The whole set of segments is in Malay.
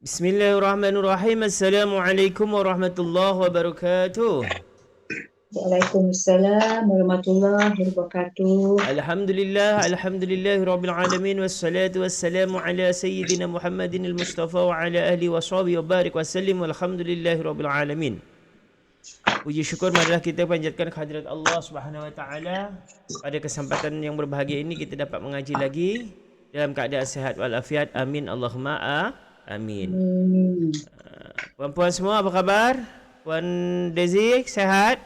Bismillahirrahmanirrahim. Assalamualaikum warahmatullahi wabarakatuh. Waalaikumsalam warahmatullahi wabarakatuh. Alhamdulillah rabbil alamin wassalatu wassalamu ala sayyidina Muhammadin al-Mustafa wa ala ahli wa sahbihi wa barik wa sallim walhamdulillahi rabbil alamin. Puji syukur marilah kita panjatkan kehadirat Allah Subhanahu wa taala. Pada kesempatan yang berbahagia ini kita dapat mengaji lagi dalam keadaan sihat walafiat. Amin Allahumma amin. Puan-puan semua apa khabar? Puan Dezi sihat?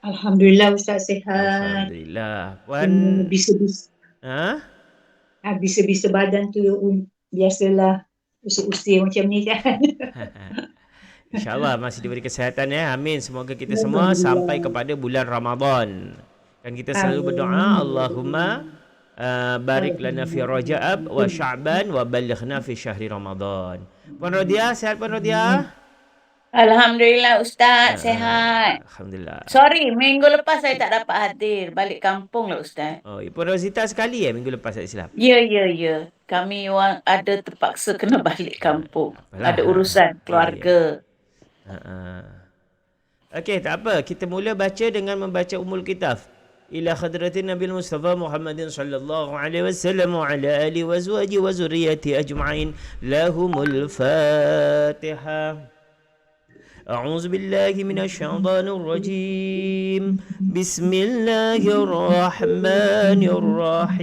Alhamdulillah Ustaz sihat. Alhamdulillah. Puan Bisa-bisa bisa-bisa badan tu biasalah usia-usia macam ni kan. InsyaAllah masih diberi kesihatan ya. Amin. Semoga kita semua sampai kepada bulan Ramadan. Dan kita selalu berdoa, Allahumma barik lana fi Rajab wa Sya'ban wa balighna fi syahri Ramadan. Puan Rodia, sihat Puan Rodia? Alhamdulillah Ustaz, sihat. Alhamdulillah. Sorry, minggu lepas saya tak dapat hadir. Balik kampung lah Ustaz. Oh, Puan Rosita sekali minggu lepas tak silap? Ya. Kami orang ada terpaksa kena balik kampung. Apalah. Ada urusan keluarga. Okey, tak apa. Kita mula baca dengan membaca Ummul Kitab. Ila hadratin Nabi Mustafa Muhammadin sallallahu alaihi wasallam wa ala alihi wa azwajihi wa zurriyyati ajma'in. Lahumul Fatihah. أعوذ بالله من الشيطان الرجيم بسم الله الرحمن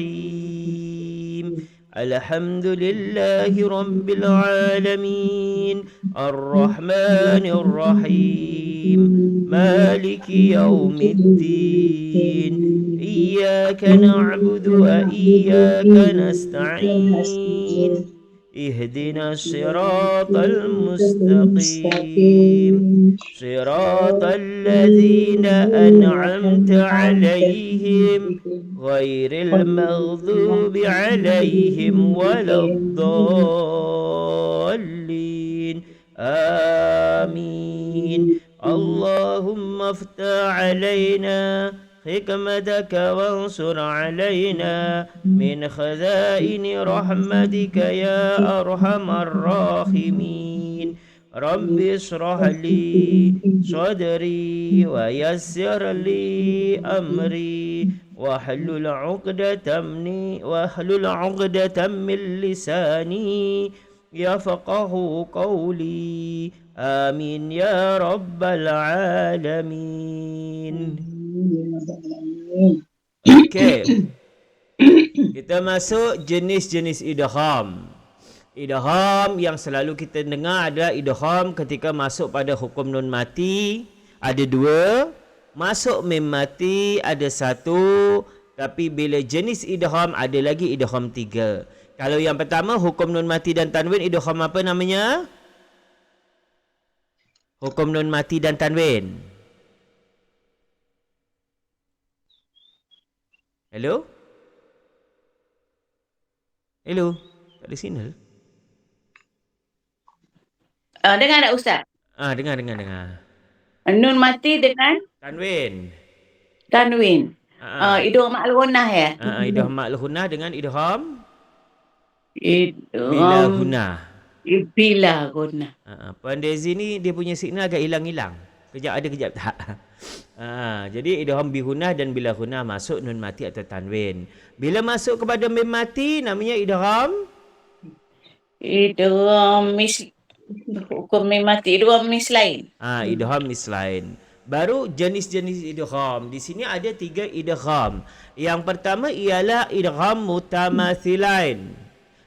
الرحيم الحمد لله رب العالمين الرحمن الرحيم مالك يوم الدين إياك نعبد وإياك نستعين اهدنا الصراط المستقيم صراط الذين أنعمت عليهم غير المغضوب عليهم ولا الضالين آمين اللهم افتح علينا حكمتك وانصر علينا من خزائن رحمتك يا أرحم الراحمين رب اشرح لي صدري ويسر لي أمري واحلل عقدة من لساني يفقه قولي آمين يا رب العالمين. Okey. Kita masuk jenis-jenis idgham. Idgham yang selalu kita dengar adalah idgham ketika masuk pada hukum nun mati ada dua, masuk mim mati ada satu, tapi bila jenis idgham ada lagi idgham tiga. Kalau yang pertama hukum nun mati dan tanwin, idgham apa namanya? Hukum nun mati dan tanwin. Hello? Hello? Tak ada signal? Dengar tak Ustaz? Dengar. Nun mati dengan Tanwin. Idgham ma'lunah ya? Idgham ma'lunah dengan idgham Idgham bila guna. Puan Dezi ni dia punya signal agak hilang-hilang. Kejap ada, kejap tak. Jadi idgham bihunah dan bila hunah masuk nun mati atau tanwin. Bila masuk kepada mim mati namanya idgham hukum mim mati, idgham mislain. Idgham mislain. Baru jenis-jenis idgham. Di sini ada tiga idgham. Yang pertama ialah idgham mutamathilain.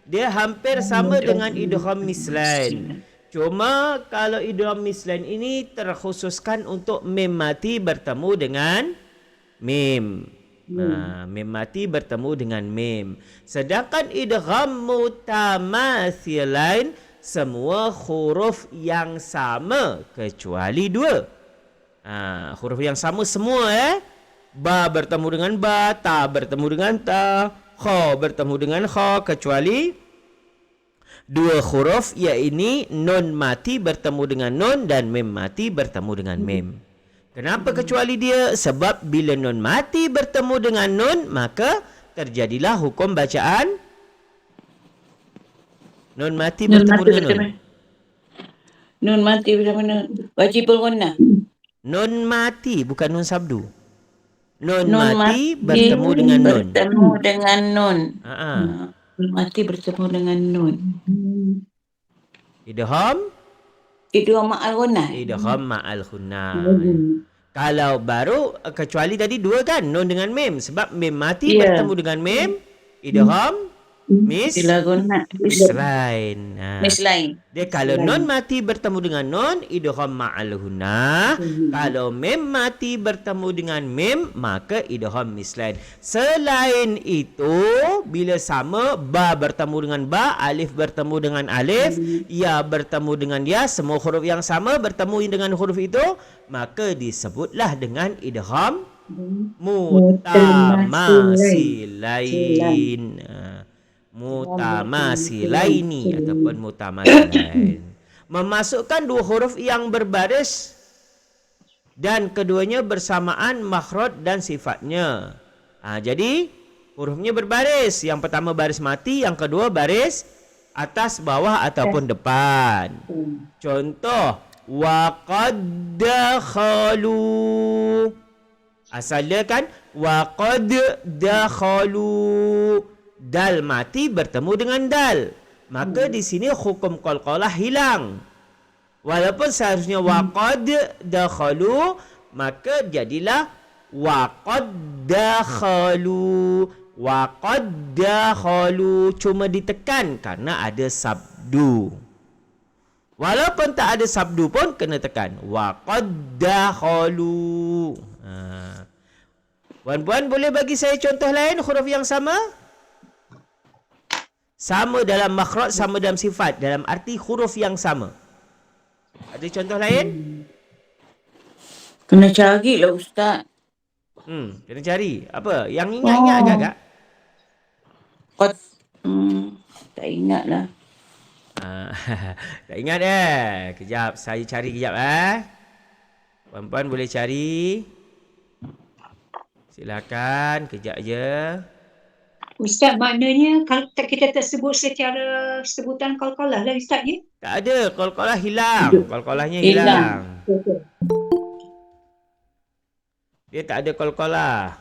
Dia hampir sama dengan idgham mislain. Cuma kalau idgham mislain ini terkhususkan untuk mim mati bertemu dengan mim. Mim mati bertemu dengan mim. Sedangkan idgham mutamathilain semua huruf yang sama kecuali dua. Huruf yang sama semua Ba bertemu dengan ba, ta bertemu dengan ta, kha bertemu dengan kha, kecuali dua huruf, iaitu nun mati bertemu dengan nun dan mim mati bertemu dengan mim. Kenapa kecuali dia? Sebab bila nun mati bertemu dengan nun, maka terjadilah hukum bacaan nun mati bertemu dengan nun. Nun mati bersama nun. Wajibul gunnah. Nun mati bukan nun sabdu. Nun Nun mati mati bertemu dengan nun. bertemu dengan nun. Ha. Nun mati bertemu dengan nun. Idgham Idgham ma'al gunnah. idgham ma'al khunnah. Kalau baru kecuali tadi dua kan, nun dengan mim, sebab mim mati bertemu dengan mim, idgham Bila gunnah. mislain. Mislain. Dia kalau nun mati bertemu dengan nun, idgham ma'al hunnah. Kalau mim mati bertemu dengan mim, maka idgham mislain. Selain itu, bila sama ba bertemu dengan ba, alif bertemu dengan alif, ya bertemu dengan ya, semua huruf yang sama bertemu dengan huruf itu, maka disebutlah dengan idgham mutamasilain. Mutamasilaini ataupun mutamasilain. Memasukkan dua huruf yang berbaris dan keduanya bersamaan makhraj dan sifatnya. Jadi hurufnya berbaris. Yang pertama baris mati, yang kedua baris atas, bawah ataupun depan. Contoh, waqad dakhalu. Asal dia kan waqad dakhalu. Dal mati bertemu dengan dal. Maka di sini hukum qalqalah hilang. Walaupun seharusnya waqad dakhalu, maka jadilah waqad dakhalu. Waqad dakhalu, cuma ditekan kerana ada sabdu. Walaupun tak ada sabdu pun kena tekan. Waqad dakhalu. Puan-puan boleh bagi saya contoh lain huruf yang sama? Sama dalam makhraj, sama dalam sifat, dalam arti huruf yang sama. Ada contoh lain? Kena carilah Ustaz. Kena cari. Apa? Yang ingat-ingat agak-agak? Tak ingat lah. Tak ingat Kejap, saya cari kejap Puan-puan boleh cari. Silakan, kejap je. Ustaz, maknanya kalau kita tak sebut secara sebutan qalqalah lah Ustaz ya? Tak ada, qalqalah hilang. Qalqalahnya hilang. Dia tak ada qalqalah.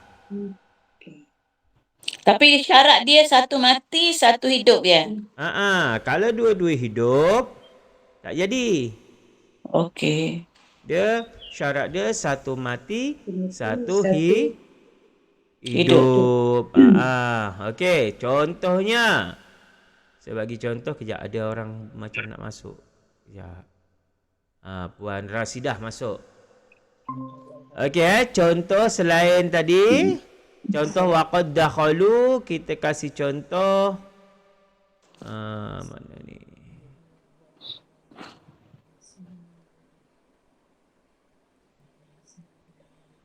Tapi syarat dia satu mati, satu hidup ya? Kalau dua-dua hidup, tak jadi. Okey. Dia syarat dia satu mati, satu hidup. Okey, contohnya. Saya bagi contoh kejap, ada orang macam nak masuk. Kejap. Puan Rasidah masuk. Okey, contoh selain tadi, contoh waqad dakhalu, kita kasih contoh mana ni?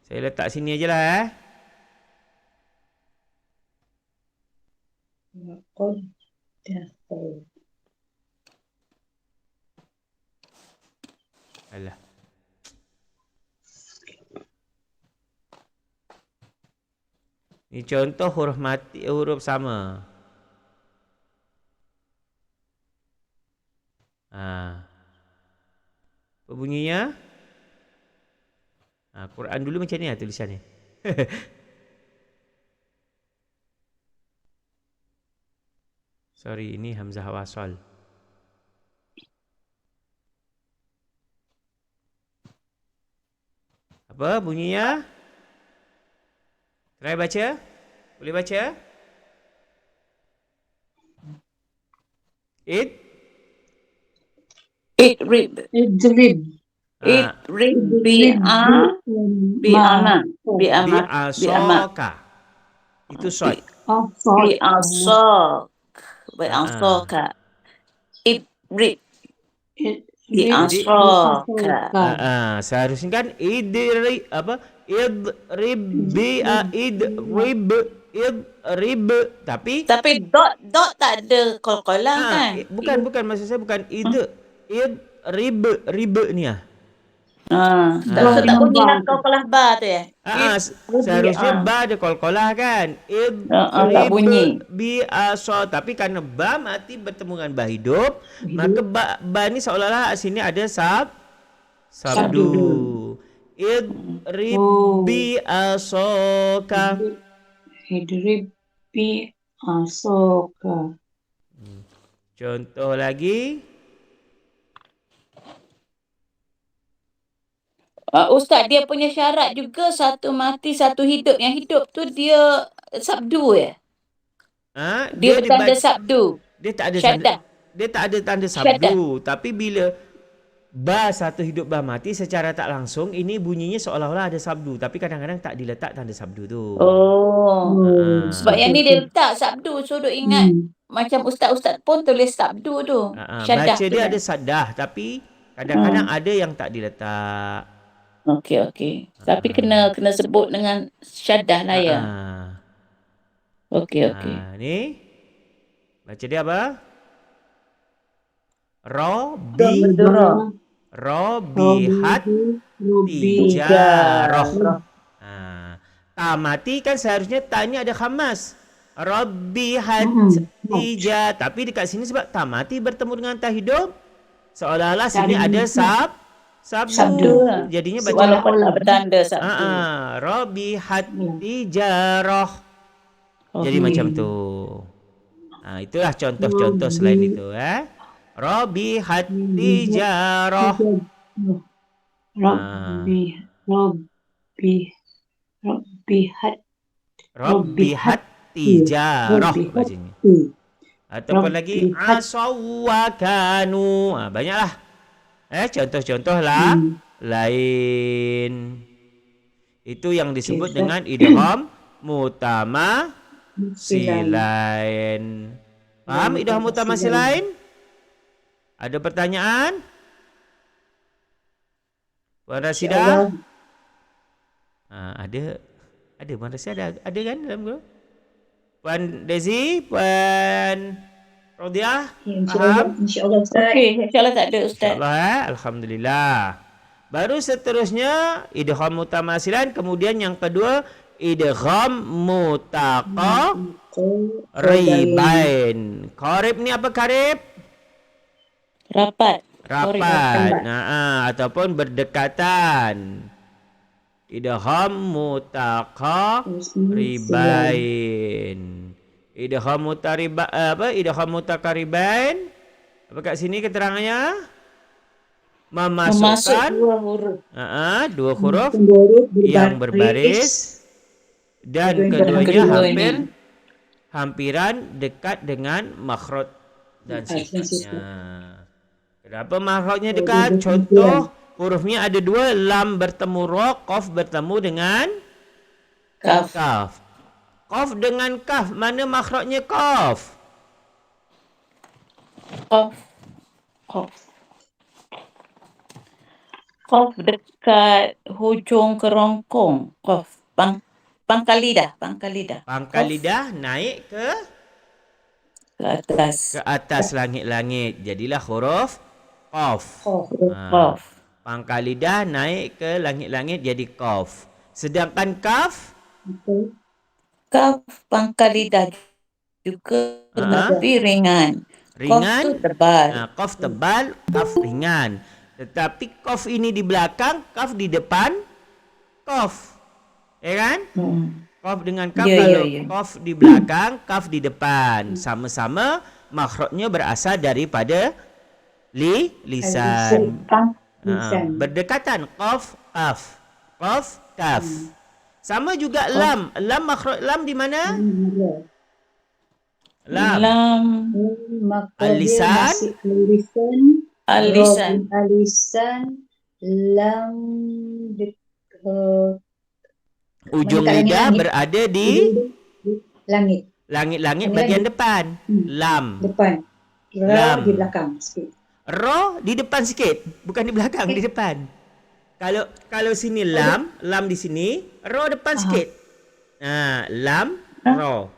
Saya letak sini ajalah Waqad dakhalu. Alah. Ni contoh huruf mati, huruf sama. Apa bunyinya? Quran dulu macam ni tulisannya. Sorry, ini hamzah wasal. Apa bunyinya? Try baca. Boleh baca? Idrib. Bi'asaka. Itu short. Bi'asaka. Idrib. Bi'asaka. Seharusnya kan idrib tapi dot tak ada qalqalah kan? Bukan maksud saya bukan rib ni So tak bunyi Ba. lah qalqalah ba tu ya. Seharusnya ba ada qalqalah kan. Tak bunyi. Bi aso, tapi kerana ba mati bertemu dengan ba hidup, maka ba ni seolah-olah sini ada sabdu. Idrib bi asoka. Idrib bi asoka. Contoh lagi. Ustaz, dia punya syarat juga satu mati, satu hidup. Yang hidup tu dia sabdu ya? Dia bertanda sabdu. Dia tak ada Syaddah. dia tak ada tanda Syaddah. sabdu, tapi bila ba satu hidup ba mati secara tak langsung ini bunyinya seolah-olah ada sabdu, tapi kadang-kadang tak diletak tanda sabdu tu. Sebab yang ni dia letak sabdu. So duk ingat macam ustaz-ustaz pun tulis sabdu tu. Syaddah Baca tu dia kan? ada saddah, tapi kadang-kadang ada yang tak diletak. Okey. Tapi kena sebut dengan syaddah lah ya. Okey. Ni baca dia apa? Robihat tijarah. Ta mati kan seharusnya ta-nya ada khamas. Robihat tijarah. Tapi dekat sini sebab ta mati bertemu dengan ta hidup, seolah-olah sini ada sabdu. Jadinya baca Walaupun tak bertanda sabdu. Robihat tijarah. Jadi macam tu. Itulah contoh-contoh selain itu. Robihat tijarah. Robihat tijarah bacanya. Ataupun lagi asawakanu. Banyaklah. Contoh-contoh lah lain. Itu yang disebut dengan idgham mutamasilain. Faham idgham mutamasilain? Ada pertanyaan? Puan Rasidah? Ada Puan Rasidah ada kan dalam guru? Puan Desi, Puan Rodiah? Faham? InsyaAllah Ustaz. Okey, insyaAllah tak ada Ustaz. InsyaAllah, Alhamdulillah. Baru seterusnya idgham mutamasilan, kemudian yang kedua idgham mutaqaribain. Qarib ni apa qarib? Rapat. Ataupun berdekatan. Idgham mutaqaribain. Idgham mutaqaribain. Apa kat sini keterangannya? Memasukkan dua huruf yang berbaris dan keduanya hampiran dekat dengan makhraj dan sifatnya. Kenapa makhrajnya dekat? Contoh hurufnya ada dua, lam bertemu ra, qaf bertemu dengan kaf. Qaf dengan kaf, mana makhrajnya qaf? Qaf dekat hujung kerongkong. Qaf. Pangkal lidah. Pangkal lidah naik ke atas langit-langit. Jadilah huruf qaf. Pangkal lidah naik ke langit-langit jadi qaf. Sedangkan kaf pangkal lidah juga tapi ringan. Qaf tu tebal. Qaf tebal, kaf ringan. Tetapi qaf ini di belakang, kaf di depan qaf. Ya kan? Qaf dengan kaf, kalau qaf di belakang, kaf di depan. Sama-sama makhrajnya berasal daripada lisan. Berdekatan qaf, kaf. Qaf, kaf. Sama juga lam. Lam makhraj lam di mana? Lam. Al-lisan. Al-lisan. Lam ujung lidah berada di langit. Langit-langit bagian depan. Lam. Depan. Ra di belakang sikit. Ra di depan sikit, bukan di belakang, di depan. Kalau sini lam di sini, ra depan sikit. Lam, ra.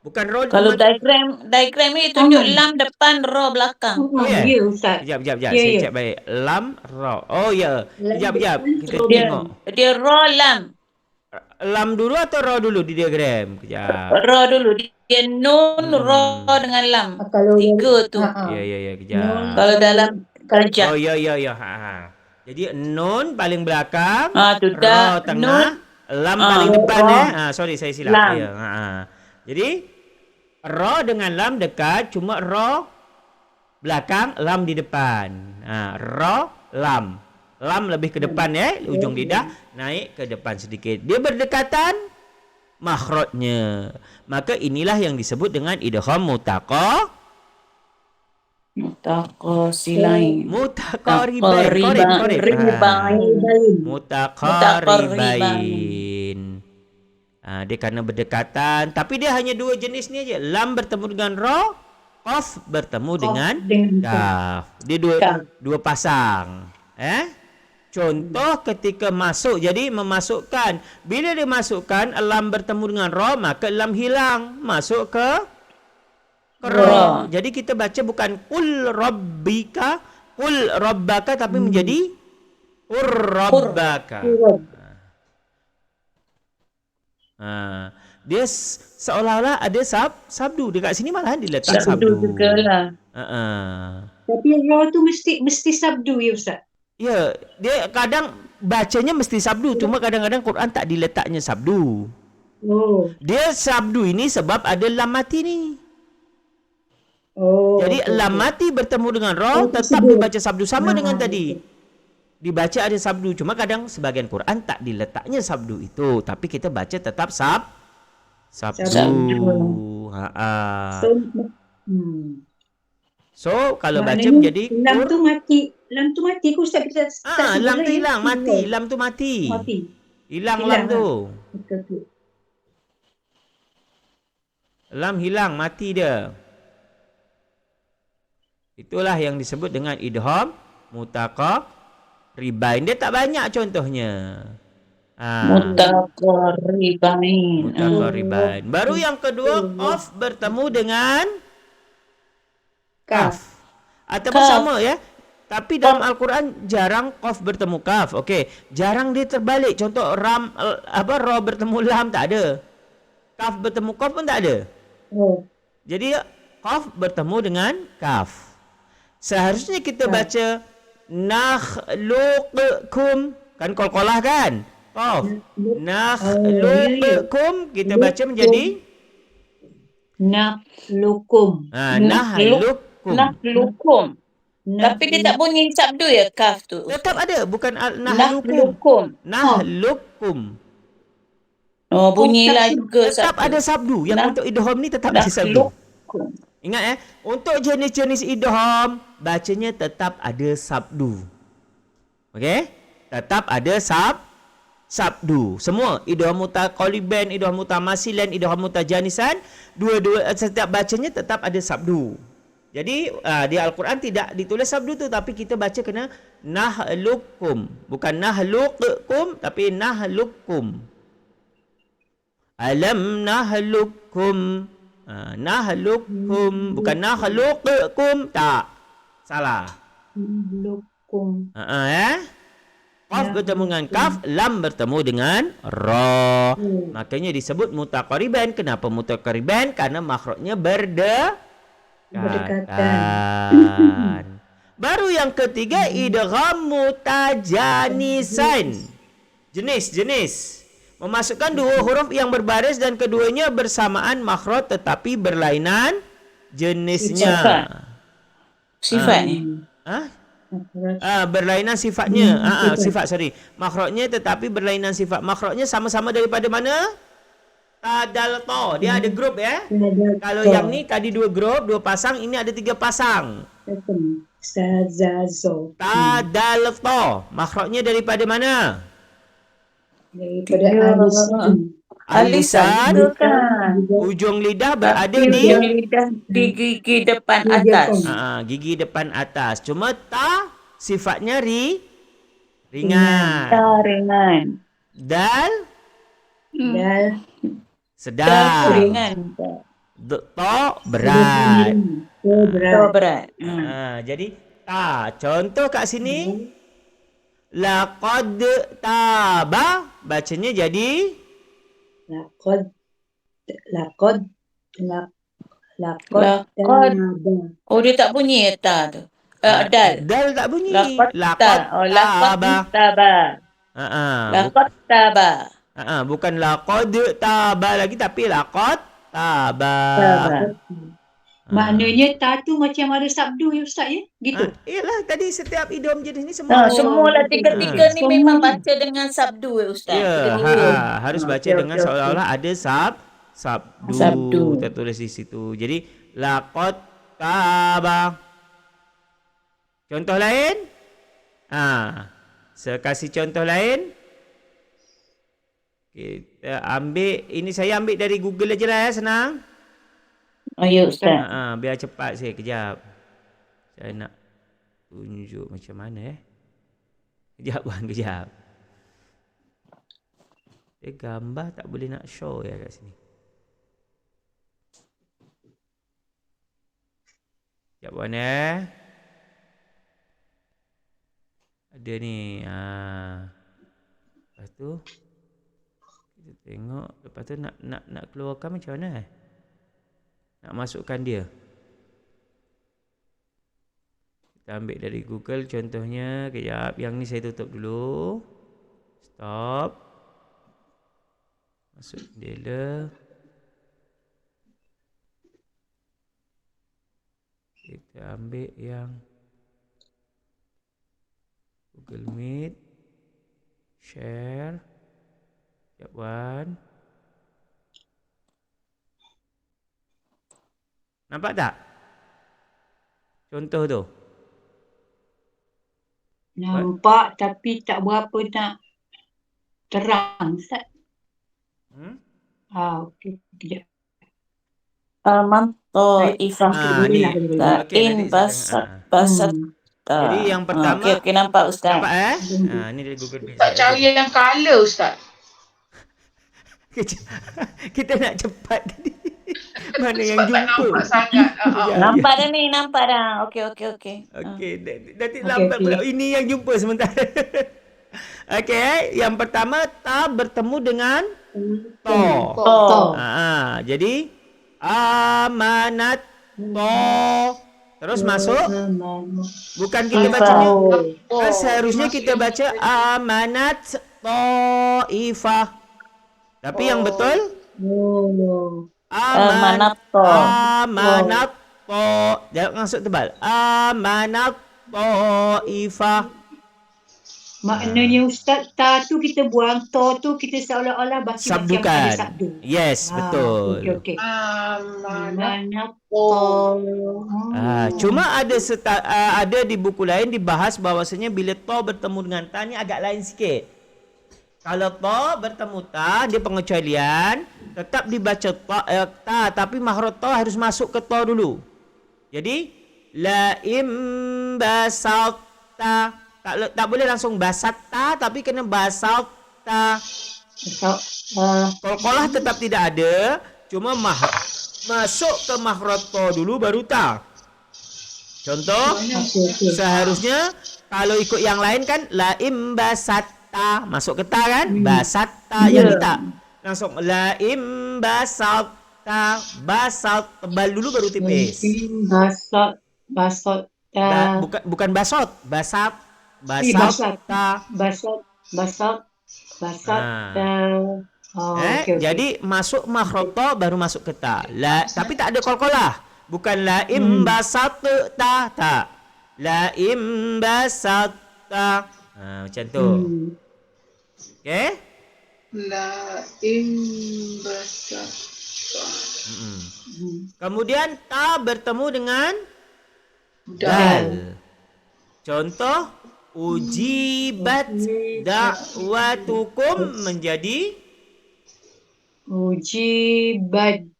Bukan ro Kalau memang. diagram ni tunjuk Ah. lam depan, ra belakang. Oh ya. Ya Ustaz. Kejap. Ya, Saya ya. cek baik. Lam, ra. Oh ya. Lam Kejap. depan, Kita ro tengok. Dia ra lam. Lam dulu atau ra dulu di diagram? Kejap. Ra dulu. Dia nun, ra Hmm. dengan lam. Kalau Tiga tu. Ya, kejap. Nun, Kalau dalam kerja. Oh ya. Jadi nun paling belakang, Tu ra dah tengah, nun. lam paling depan Ra, Sorry saya silap. lam. Ya. Jadi ra dengan lam dekat, cuma ra belakang, lam di depan. Ra, lam. Lam lebih ke depan ujung lidah naik ke depan sedikit. Dia berdekatan makhrajnya. Maka inilah yang disebut dengan idgham mutaqasilain. mutaqaribain. Mutaqaribain. Dia kerana berdekatan, tapi dia hanya dua jenis ni aja. Lam bertemu dengan ra, qaf bertemu dengan kaf. Dia dua pasang. Contoh ketika masuk, jadi memasukkan. Bila dia masukkan lam bertemu dengan ra, maka lam hilang, masuk ke ra. Jadi kita baca bukan qul rabbika, qul rabbaka, tapi menjadi qur rabbaka. Dia seolah-olah ada sabdu. Dekat sini malahan diletak sabdu. Juga lah. Tapi ra tu mesti sabdu ya Ustaz. Ya, dia kadang bacanya mesti sabdu, cuma kadang-kadang Quran tak diletaknya sabdu. Dia sabdu ini sebab ada lam mati ni. Jadi lam mati bertemu dengan ra, tetap dibaca sabdu sama dengan tadi. Dibaca ada sabdu, cuma kadang sebagian Quran tak diletaknya sabdu itu, tapi kita baca tetap sabdu. So kalau baca menjadi lam tu mati. Lam tu mati ke Ustaz? Lam tu hilang, mati. Lam tu mati. Hilang lam tu. Lam hilang, mati dia. Itulah yang disebut dengan idgham mutaqaribain. Dia tak banyak contohnya. Mutaqaribain. Baru yang kedua, qaf bertemu dengan kaf. Ataupun sama ya. Tapi dalam Al-Quran jarang qaf bertemu kaf. Okey, jarang dia terbalik. Contoh ra bertemu lam tak ada. Kaf bertemu qaf pun tak ada. Jadi qaf bertemu dengan kaf. Seharusnya kita baca nakhluqukum, kan qalqalah kan? Qaf. Nakhluqukum kita baca menjadi nakhluqukum. Nakhluqukum. Tapi dia tak bunyi sabdu ya, kaf tu. Tetap ada, bukan nahlukum. Nahlukum. Bunyilah juga tetap ada sabdu. Yang untuk idgham ni tetap ada sabdu. Ingat untuk jenis-jenis idgham bacanya tetap ada sabdu. Okey? Tetap ada sabdu. Semua idgham mutaqaliban, idgham mutamasilan, idgham mutajanisan, dua-dua setiap bacanya tetap ada sabdu. Jadi di Al-Quran tidak ditulis sabdu tu, tapi kita baca kena nahlukum. Bukan nahlukum, tapi nahlukum. Alam nahlukum. Nahlukum. Bukan nahlukum. Tak. Salah. Nahlukum. Qaf bertemu dengan kaf, lam bertemu dengan ra. Makanya disebut mutaqariban. Kenapa mutaqariban? Karena makhrajnya berdekatan. Baru yang ketiga, idgham mutajanisan. Jenis. Memasukkan dua huruf yang berbaris dan keduanya bersamaan makhraj tetapi berlainan jenisnya. Sifat. Berlainan sifatnya. Makhrajnya tetapi berlainan sifat. Makhrajnya sama-sama daripada mana? Tadalto. Dia ada grup ya. Kalau yang ni tadi dua grup, dua pasang, ini ada tiga pasang. Tadalto. Makhrajnya daripada mana? Daripada alisan. Ujung lidah berada di gigi depan atas. Gigi depan atas. Cuma ta sifatnya ringan. Ringan. Dal sedang. To berat. Oh, berat. berat. Jadi ta. Contoh kat sini. Laqad taba. Bacanya jadi Lakod. Lakod. Lakod. Lakod. Taba. Oh, dia tak bunyi ya, ta tu. Dal. dal tak bunyi. Laqad Laqad taba. taba. Bu- Laqad taba. bukan laqad taba lagi tapi laqad taba. Maknanya ta tu macam ada sabdu ya Ustaz ya? Gitu. Iyalah tadi setiap idiom jenis ni semua. Semualah tiga-tiga ni Semua memang ni. baca dengan sabdu ya Ustaz. Ya, Tiga-tiga. harus baca Okey, dengan okey, seolah-olah ada sabdu. Sabdu. Tertulis di situ. Jadi laqad taba. Contoh lain? Saya kasih contoh lain. Kita ambil, ini saya ambil dari Google aja lah ya, senang. Oh ya Ustaz. Biar cepat saya, kejap. Saya nak tunjuk macam mana Kejap bang, kejap. Gambar tak boleh nak show ya kat sini. Kejap bang Ada ni. Lepas tu kita tengok, lepas tu nak keluarkan macam mana nak masukkan dia. Kita ambil dari Google contohnya. Kejap, yang ni saya tutup dulu. Stop. Masuk jendela. Kita ambil yang Google Meet. Share. Sekejap Wan. Nampak tak? Contoh tu. Nampak tapi tak berapa nak terang Ustaz. Okey. Kejap. Manto ifah ni. Okey, in nanti saya basat. Jadi yang pertama. Okey, nampak Ustaz. Nampak ni dari Google Meet. Tak cari yang colour Ustaz. Kita nak cepat tadi. Mana yang Sebab tak jumpa? nampak sangat. Nampak dah ni, nampak dah. Okey. Okey, nanti lambat pula. Ini yang jumpa sementara. Okey, yang pertama ta bertemu dengan to. Jadi amanat to. Terus masuk. Bukan kita bacanya. Kan seharusnya kita baca amanat taifah. Tapi yang betul amanat to. Jangan masuk tebal. Amanat taifah. Maknanya Ustaz, ta tu kita buang, to tu kita seolah-olah baca Sabdukan. macam ada sabdu. Yes, betul. Okey. Amanat. Cuma ada di buku lain dibahas bahawasanya bila to bertemu dengan ta ni agak lain sikit. Kalau to bertemu ta, dia pengecualian, tetap dibaca ta tapi makhraj ta harus masuk ke to dulu. Jadi la basata, tak boleh langsung basata tapi kena basata. Qalqalah tetap tidak ada, cuma masuk ke makhraj ta dulu baru ta. Contoh, seharusnya kalau ikut yang lain kan la basata masuk ke ta kan? Basata yang kita langsung la basata, basat tebal dulu baru tipis. Basat Bukan basot, basat. Basat. Jadi masuk makhraj ta baru masuk ke ta. Tapi tak ada qalqalah. Bukan la basat ta. La basat ta. Macam tu. Okey? La basat. Kemudian ta bertemu dengan Dal. Contoh ujibat da'watukum menjadi Ujibadku.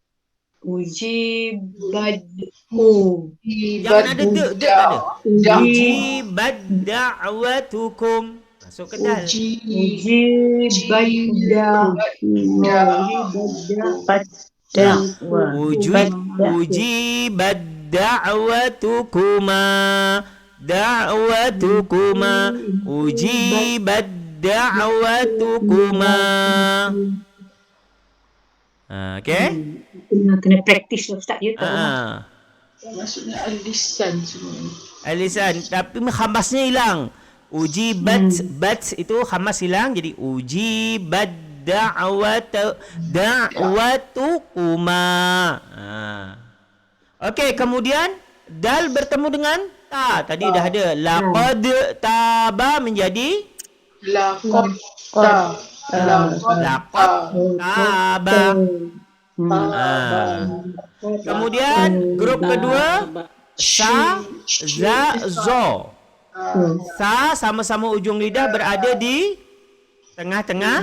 jangan ada de tak ada. Ujibat da'watukum masuk ke dal. Ujibat da'watukuma. Da'watukuma. Ujibat da'watukuma. Okey? Kena praktis lah Ustaz ya. Maksudnya alisan semua ni. Alisan, tapi khamasnya hilang. Ujibat, bat itu khamas hilang, jadi ujibat da'watukuma. Okey, kemudian dal bertemu dengan ta. Tadi dah ada. Laqad taba menjadi Laqad ta. laqad taba. Kemudian grup kedua sa, za, zo. Sa sama-sama ujung lidah berada di tengah-tengah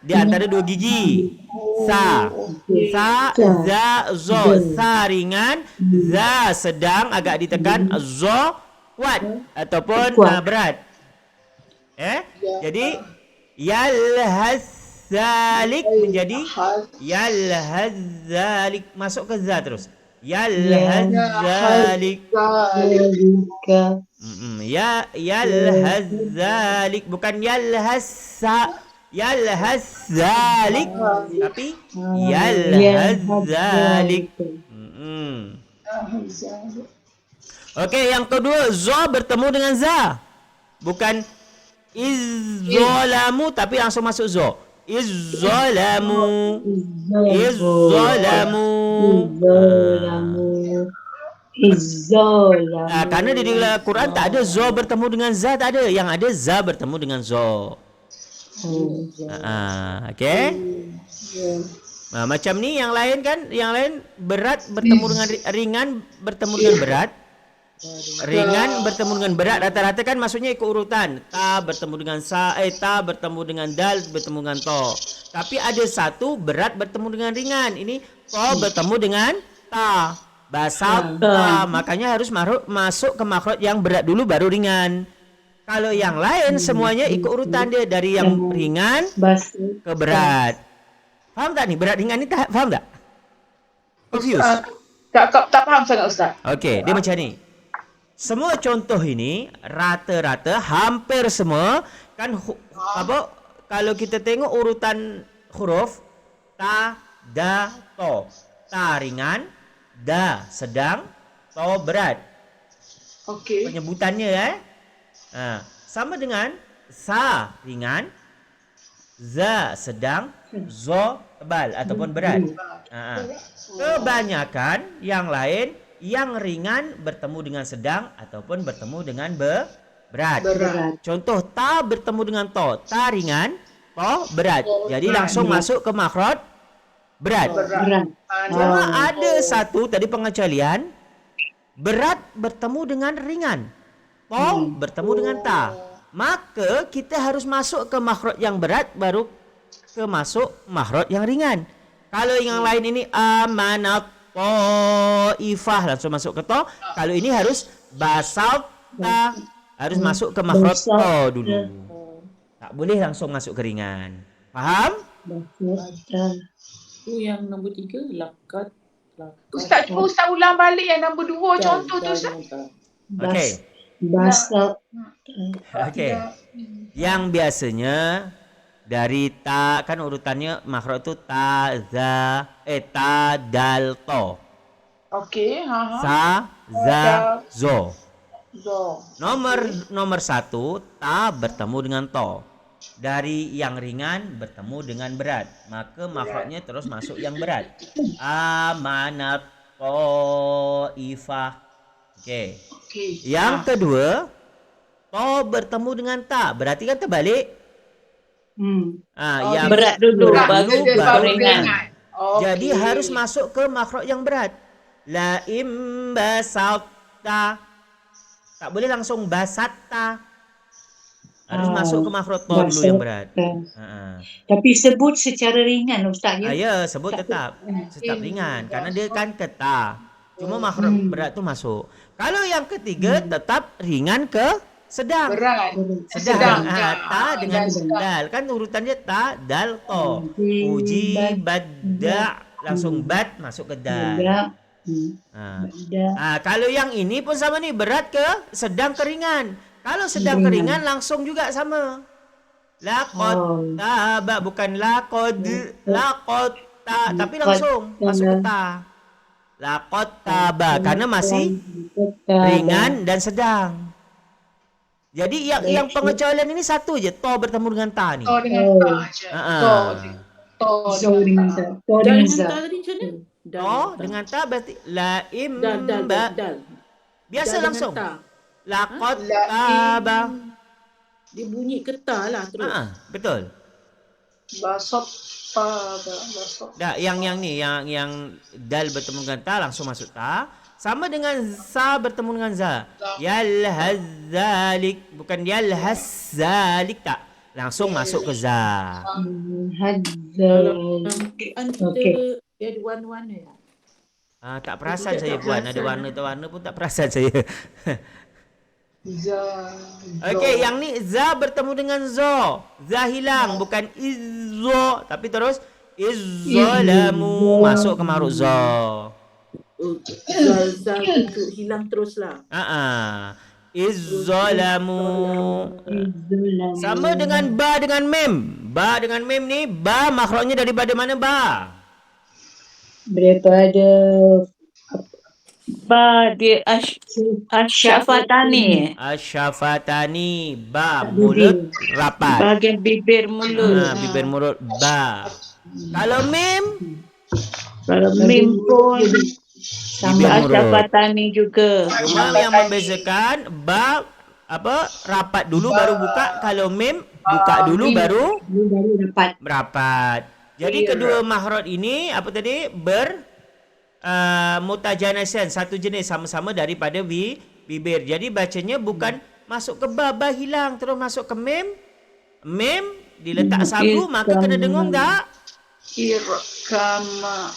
di antara dua gigi. Sa, za, zo. Sa ringan, za sedang agak ditekan, zo kuat ataupun berat. Jadi yalhazalik menjadi yalhazalik, masuk ke za terus. Yalhazalik. Yalhazalik, bukan yalhazalik, tapi yalhazalik. Okey, yang kedua zo bertemu dengan za. Bukan izzalamu tapi langsung masuk zo. Izzalamu. Karena di dalam Quran tak ada zo bertemu dengan za, tak ada. Yang ada za bertemu dengan zo. Okey. Macam ni yang lain kan, yang lain berat bertemu dengan ringan bertemu dengan berat. Ringan bertemu dengan berat, rata-rata kan maksudnya ikut urutan. Ta bertemu dengan sa, ta bertemu dengan dal bertemu dengan to. Tapi ada satu berat bertemu dengan ringan. Ini to bertemu dengan ta. Basal ta, makanya harus masuk ke makhraj yang berat dulu baru ringan. Kalau yang lain semuanya ikut urutan dia dari yang ringan ke berat. Faham tak ni? Berat ringan ni faham tak? Confused? Tak faham sangat Ustaz. Okey, dia macam ni. Semua contoh ini rata-rata hampir semua kan kalau kita tengok urutan huruf ta, da, to. Ta ringan, da sedang, to berat. Okey. Penyebutannya sama dengan sa ringan, za sedang, zo tebal ataupun berat. Kebanyakan yang lain yang ringan bertemu dengan sedang ataupun bertemu dengan berat. Contoh ta bertemu dengan to, ta ringan, to berat. Jadi langsung masuk ke makhraj berat. Cuma ada satu tadi pengecualian, berat bertemu dengan ringan, to bertemu dengan ta. Maka kita harus masuk ke makhraj yang berat baru ke masuk makhraj yang ringan. Kalau yang lain ini amanat Ta'ifah langsung masuk ke to. Kalau ini harus basal ta, harus masuk ke makhraj to dulu. Tak boleh langsung masuk ke ringan. Faham? Tu yang nombor 3 lakat. Ustaz cuba Ustaz ulang balik yang nombor 2 contoh tu Ustaz. Okey. Basal. Okey. Yang biasanya dari ta kan urutannya makhraj tu ta, za, ta, dal, to. Okey, Sa, za, zo. Zo. Nomor 1 ta bertemu dengan to. Dari yang ringan bertemu dengan berat, maka makhrajnya terus masuk yang berat. Amanat Ta'ifah. Okey. Yang kedua, to bertemu dengan ta, berarti kan terbalik. Yang berat dulu baru ringan. Jadi harus masuk ke makhraj yang berat. La imbasatta. Tak boleh langsung basatta. Harus masuk ke makhraj to dulu yang berat. Tapi sebut secara ringan Ustaz ya. Ya, sebut tetap ringan karena dia kan keta. Cuma makhraj berat tu masuk. Kalau yang ketiga tetap ringan ke sedang. Berat. Sedang. Ta dengan dal. Kan urutannya ta, dal, to. Ujibat langsung bat masuk ke dal. Badak. Ha. Badak. Kalau yang ini pun sama nih, berat ke sedang ke ringan. Kalau sedang ke ringan langsung juga sama. Laqad taba, bukan laqad ta, tapi langsung masuk ke ta. Laqad taba karena masih ringan dan sedang. Jadi yang pengecualian ini satu je, to bertemu dengan ta ni. To dengan ta je. So dengan ta. To dengan za. tadi macam mana? To dengan ta berarti la im Dal. ba. Biasa Dal langsung. dengan ta. Laqad La taba. Dia bunyi ketah lah terus. Betul. Basot pada basot. Dah, yang ni yang dal bertemu dengan ta langsung masuk ta. Sama dengan sa bertemu dengan za. Yalhazalik, bukan yalhazalik tak. Langsung masuk ke za. Okey. Dia ada warna-warna. Tak perasan saya puan, ada warna-warna pun tak perasan saya. Okey, yang ni za bertemu dengan zo. Za hilang, bukan izzo, tapi terus izzalamu masuk ke maruk zo. Zal itu hilang terus lah. Izzalamu. Sama dengan ba dengan mem. Ba dengan mem ni, ba makhrajnya daripada mana ba? Daripada Ba dia asyafatani. Asyafatani, ba mulut rapat. Bahagian bibir mulut. Bibir mulut ba. Kalau mem, Kalau mim pun bibir mulut. asyafatani juga. Cuma yang membezakan ba rapat dulu baru buka. Kalau mem buka dulu baru dapat. rapat. Jadi kedua makhraj ini apa tadi mutajanasan, satu jenis, sama-sama daripada bibir. Jadi bacanya bukan masuk ke ba hilang terus masuk ke mem diletak sabdu, maka kena dengung tak? Irkama.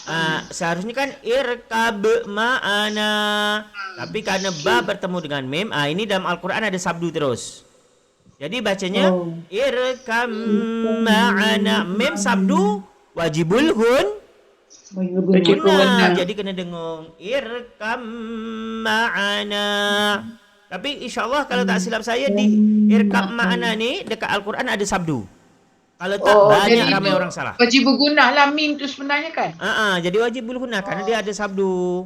Seharusnya kan irkab ma'ana. Tapi kerana ba bertemu dengan mem, ini dalam Al-Quran ada sabdu terus. Jadi bacanya irkam ma'ana. Mem sabdu wajibul guna. Jadi kena dengung irkam ma'ana. Tapi insyaAllah kalau tak silap saya di irkam ma'ana ni dekat Al-Quran ada sabdu. Kalau tak banyak ramai orang salah. Wajib berguna lah mim tu sebenarnya kan? Jadi wajibul guna kerana dia ada sabdu.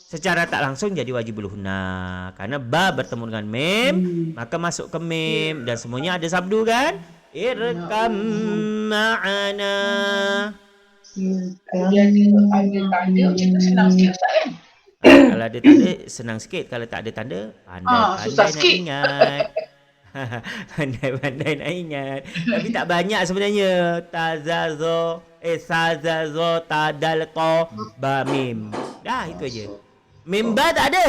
Secara tak langsung jadi wajibul guna. Kerana ba bertemu dengan mem, maka masuk ke mem dan semuanya ada sabdu kan? Irkam ma'ana. Dia ada tanda macam tu senang sikit Ustaz kan? Kalau ada tanda senang sikit, kalau tak ada tanda pandai-pandai susah nak sikit. ingat. Pandai-pandai nak ingat. Tapi tak banyak sebenarnya. Tazazo, sazazo, tadal, to, ba, mim. Dah itu aja. Mim ba tak ada.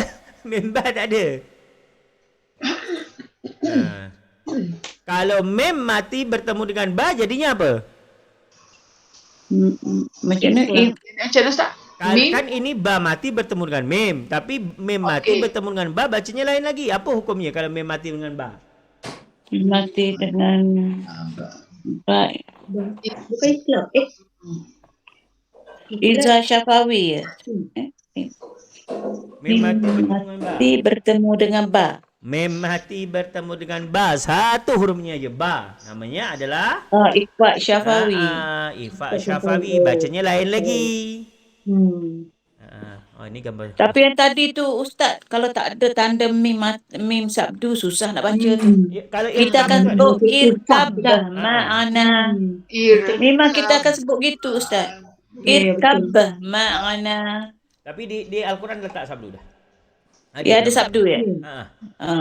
Mim ba tak ada. Kalau mim mati bertemu dengan ba jadinya apa? Macam mana? Macam mana Ustaz? Kan ini ba mati bertemu dengan mim, tapi mim mati bertemu dengan ba bacanya lain lagi. Apa hukumnya kalau mim mati dengan ba? Mati dengan ba. Bukan Islam. Iza Syafawi ya. Mim mati bertemu dengan ba. Bertemu dengan ba. Mim mati bertemu dengan ba. Satu hurufnya aja ba. Namanya adalah Ifa Syafawi. Ifa Syafawi. Bacanya lain lagi. Ini gambar. Tapi yang tadi tu Ustaz, kalau tak ada tanda mim sabdu susah nak baca tu. Kalau Kita akan sebut irkabah ma'ana. Memang kita akan sebut gitu Ustaz. Irkabah ma'ana. Tapi di Al-Quran letak sabdu dah. Dia ada sabdu ya?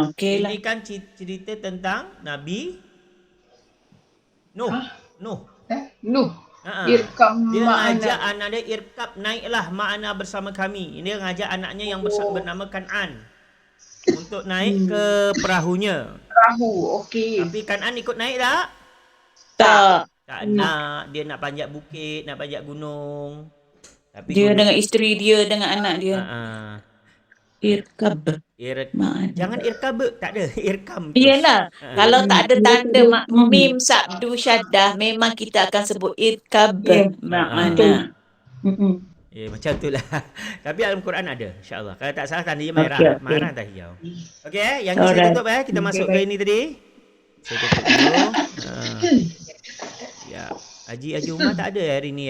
Okey lah. Ini kan cerita tentang Nabi Nuh. Nuh. Irkam Dia ma'ana. ngajak anak dia irkab, naiklah ma'ana bersama kami. Dia ngajak anaknya yang bernama Kan'an untuk naik ke perahunya. Perahu, okey. Tapi Kan'an ikut naik tak? Tak nak. Dia nak panjat bukit, nak panjat gunung. Tapi Dia dengan isteri dia, dengan anak dia. Irkab. Jangan irkab, tak ada. Irkam. Iyalah. Kalau tak ada tanda mim sabdu syaddah, memang kita akan sebut irkab ma'ana. Macam itulah. Tapi dalam Quran ada, insya-Allah. Kalau tak salah tandanya merah, Okey. merah tak hijau. Okey, yang ni saya Alright. tutup kita masuk ke baik. ini tadi. Saya tutup dulu. Ya, Haji Umar tak ada hari ni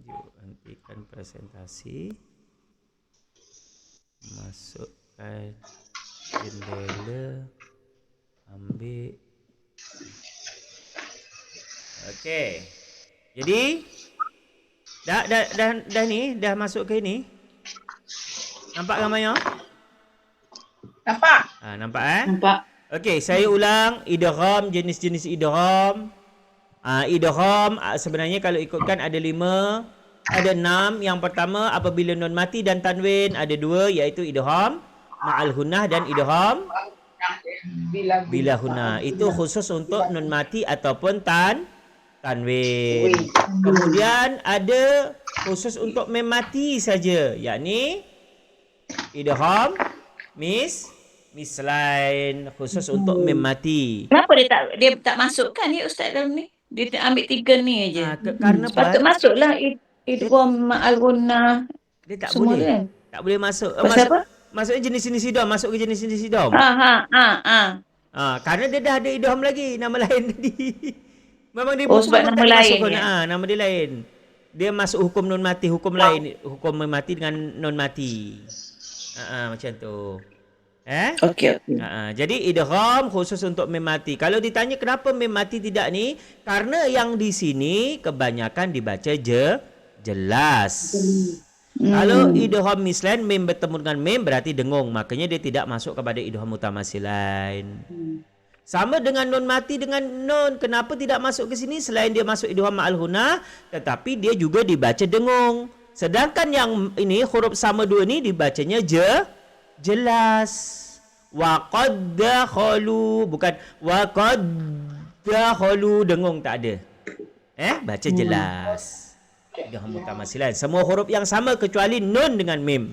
Jom hentikan presentasi. Masukkan jendela. Ambil. Okey. Jadi dah ni dah masuk ke ini. Nampak gambarnya? Nampak? Nampak Nampak? Okey, saya ulang idgham, jenis-jenis idgham. Idgham sebenarnya kalau ikutkan ada 5, ada 6. Yang pertama apabila nun mati dan tanwin, ada 2 iaitu idgham ma'al hunnah dan idgham bila hunnah. Itu khusus untuk nun mati ataupun tanwin. Kemudian ada khusus untuk mem mati saja, yakni idgham mislain, khusus untuk mem mati. Kenapa dia tak masukkan ni Ustaz dalam ni? Dia ambil 3 ni aja. Kerana Patut masuklah idgham ma'al gunnah. dia tak Semua boleh. kan? Tak boleh masuk. Pasal apa? Maksudnya jenis-jenis idgham, masuk ke jenis-jenis idgham. Ha. Kerana dia dah ada idgham lagi, nama lain tadi. Memang dia Sebab nama lain nama dia lain. Dia masuk hukum nun mati, hukum lain, hukum mem mati dengan nun mati. Macam tu. Okey. Jadi idgham khusus untuk mem mati. Kalau ditanya kenapa mem mati tidak ni? Karena yang di sini kebanyakan dibaca jelas. Kalau idgham mislain, mem bertemu dengan mem berarti dengung. Makanya dia tidak masuk kepada idgham mutamasilain. Sama dengan nun mati dengan nun. Kenapa tidak masuk ke sini? Selain dia masuk idgham ma'al hunnah, tetapi dia juga dibaca dengung. Sedangkan yang ini huruf sama 2 ni dibacanya jelas. Wa qad dakhalu, bukan wa qad dakhalu dengung, tak ada. Baca jelas. Idgham mutamasilan. Semua huruf yang sama kecuali nun dengan mim.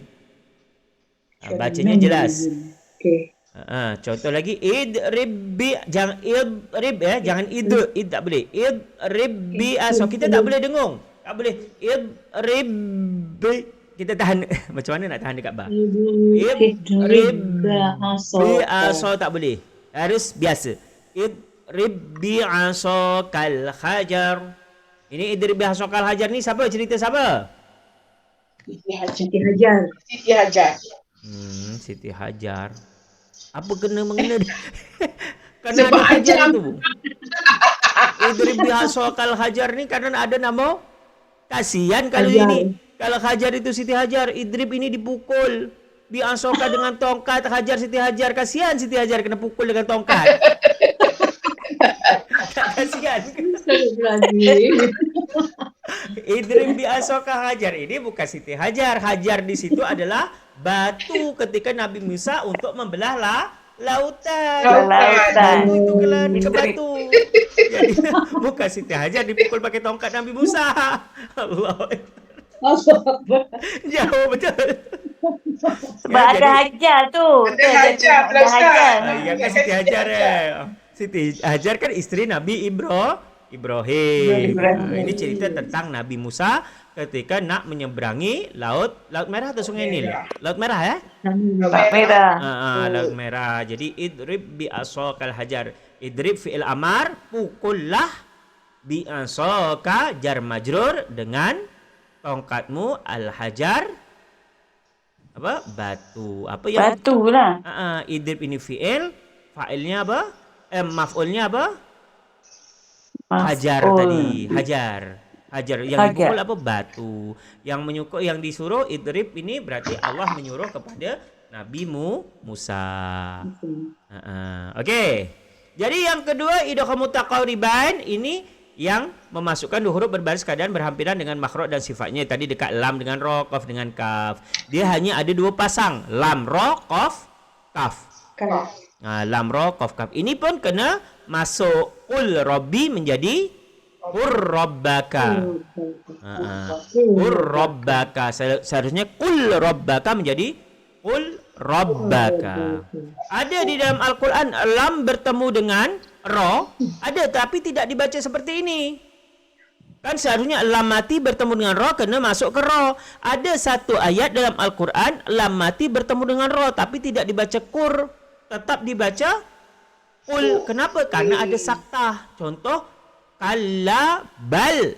Bacanya jelas. Okey. Contoh lagi idrib bi, jangan idrib jangan id tak boleh. Idrib bi aso, kita tak boleh dengung. Tak boleh. Idrib bi, kita tahan. Macam mana nak tahan dekat ba? Idrib bi aso tak boleh. Harus biasa. Idrib bi aso kal hajar. Ini idrib bi aso kal hajar ni siapa? Cerita siapa? Siti Hajar. Siti Hajar. Apa kena mengena dia? Kerana Sebab ada hajar Hajar. tu. Idrib bi aso kal hajar ni kerana ada nama. Kasihan kalau Hajar. ini. Kalau Hajar itu Siti Hajar, Idrib ini dipukul. Diasokan dengan tongkat, Hajar Siti Hajar. Kasihan Siti Hajar kena pukul dengan tongkat. Kasihan. Idrib biasoka Hajar ini bukan Siti Hajar. Hajar di situ adalah batu ketika Nabi Musa untuk membelah lautan. Lautan. Itu ke batu. Jadi bukan Siti Hajar dipukul pakai tongkat Nabi Musa. Allah. Jauh betul. Sebab ada Hajar tu. Ada Hajar, Ada Hajar. Yang kan Siti Hajar Siti Hajar kan isteri Nabi Ibrahim. Ini cerita tentang Nabi Musa ketika nak menyeberangi Laut Merah atau Sungai Nil? Laut Merah Laut Merah. Laut Merah. Jadi idrib bi asaqal hajar. Idrib fi'il amar, pukullah bi asaka jar majrur dengan tongkatmu al hajar apa? Batu. Apa yang Batu lah. idrib ini fi'il, fa'ilnya apa? Maf'ulnya apa? Hajar tadi. Hajar yang dipukul apa? Batu. Yang menyukur, yang disuruh idrib ini berarti Allah menyuruh kepada Nabi Musa. Okey. Jadi yang kedua idgham mutaqariban ini yang memasukkan dua huruf berbaris keadaan berhampiran dengan makhraj dan sifatnya. Tadi dekat lam dengan ro, qaf dengan kaf. Dia hanya ada dua pasang, lam ro, qaf, kaf. Lam ro, qaf, kaf. Ini pun kena masuk qul rabbi menjadi qur rabbaka. Qur rabbaka. Seharusnya qul rabbaka menjadi qul rabbaka. Ada di dalam Al-Quran lam bertemu dengan ro, ada tapi tidak dibaca seperti ini. Kan seharusnya lam mati bertemu dengan ra kena masuk ke ra. Ada satu ayat dalam Al-Quran lam mati bertemu dengan ra tapi tidak dibaca kur, tetap dibaca kul. Kenapa? Karena ada saktah. Contoh kalla bal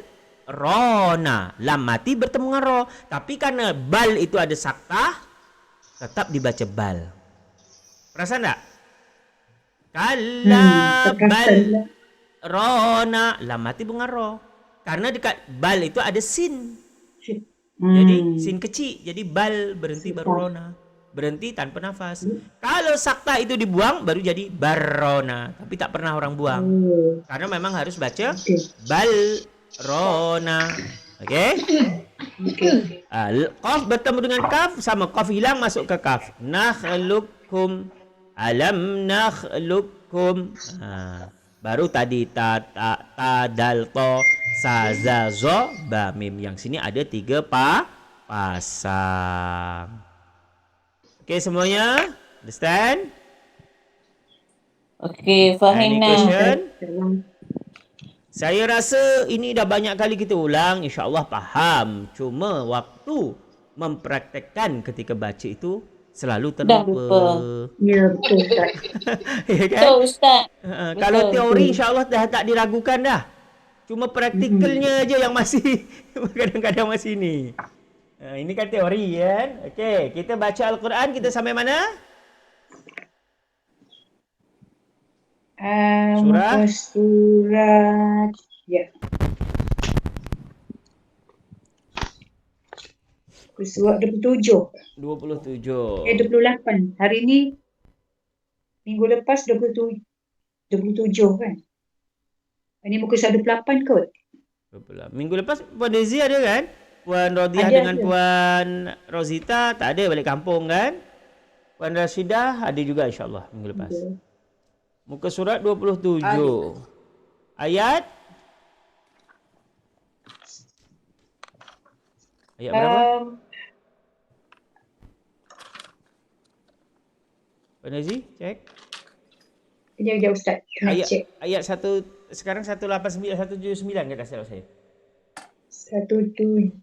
rona, lam mati bertemu dengan ra, tapi karena bal itu ada saktah tetap dibaca bal. Perasan tak? Kalla bal rona, lam mati dengan ra. Karena dekat bal itu ada sin. Jadi sin kecil. Jadi bal berhenti baru rona. Berhenti tanpa nafas. Kalau sakta itu dibuang baru jadi barona. Tapi tak pernah orang buang. Karena memang harus baca bal rona. Okey? Qaf bertemu dengan kaf sama qaf hilang masuk ke kaf. Nakhluqukum alam nakhluqukum. Baru tadi ta dal to sa za zo ba mim. Yang sini ada 3 pasang. Okey semuanya? Understand? Okey, Any faham dah. question? Saya rasa ini dah banyak kali kita ulang, insya-Allah faham. Cuma waktu mempraktekkan ketika baca itu selalu Dah terlupa. lupa. Ya, betul Ustaz. Ya kan? Betul Ustaz. Kalau Betul. teori insya-Allah dah tak diragukan dah. Cuma praktikalnya aja yang masih kadang-kadang masih ni. Ini kan teori kan. Okey, kita baca Al-Quran, kita sampai mana? Surah? Muka surat. Ya. Muka surat 27. 27. 28. Hari ni minggu lepas 27 kan. Ini muka surat 28 kot. Minggu lepas Puan Daisy ada kan? Puan Rodiah Ada, dengan ada. Puan Rosita tak ada balik kampung kan? Puan Rashidah ada juga insya-Allah minggu lepas. Ada. Muka surat 27. Ayat berapa? Puan Daisy, cek. Kejap Ustaz. Kena cek. Ayat 1 sekarang 189 179 kat salah saya. 179.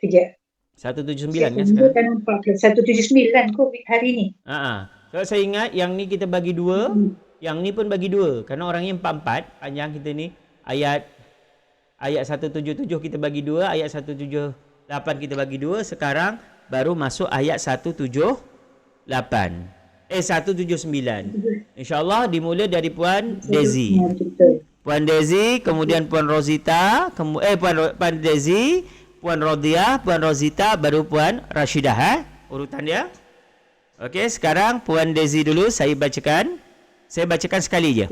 Kejap. 179 kan sekarang. Kan nampak ke 179 kot hari ni. So saya ingat yang ni kita bagi 2, yang ni pun bagi 2 kerana orangnya 44 panjang kita ni. Ayat 177 kita bagi 2, ayat 178 kita bagi 2, sekarang baru masuk ayat 179. InsyaAllah dimula dari Puan Daisy. Puan Daisy, kemudian Puan Rosita, Puan Daisy, Puan Rodiah, Puan Rosita, baru Puan Rashidah. Urutan dia. Okey, sekarang Puan Daisy dulu saya bacakan. Saya bacakan sekali je.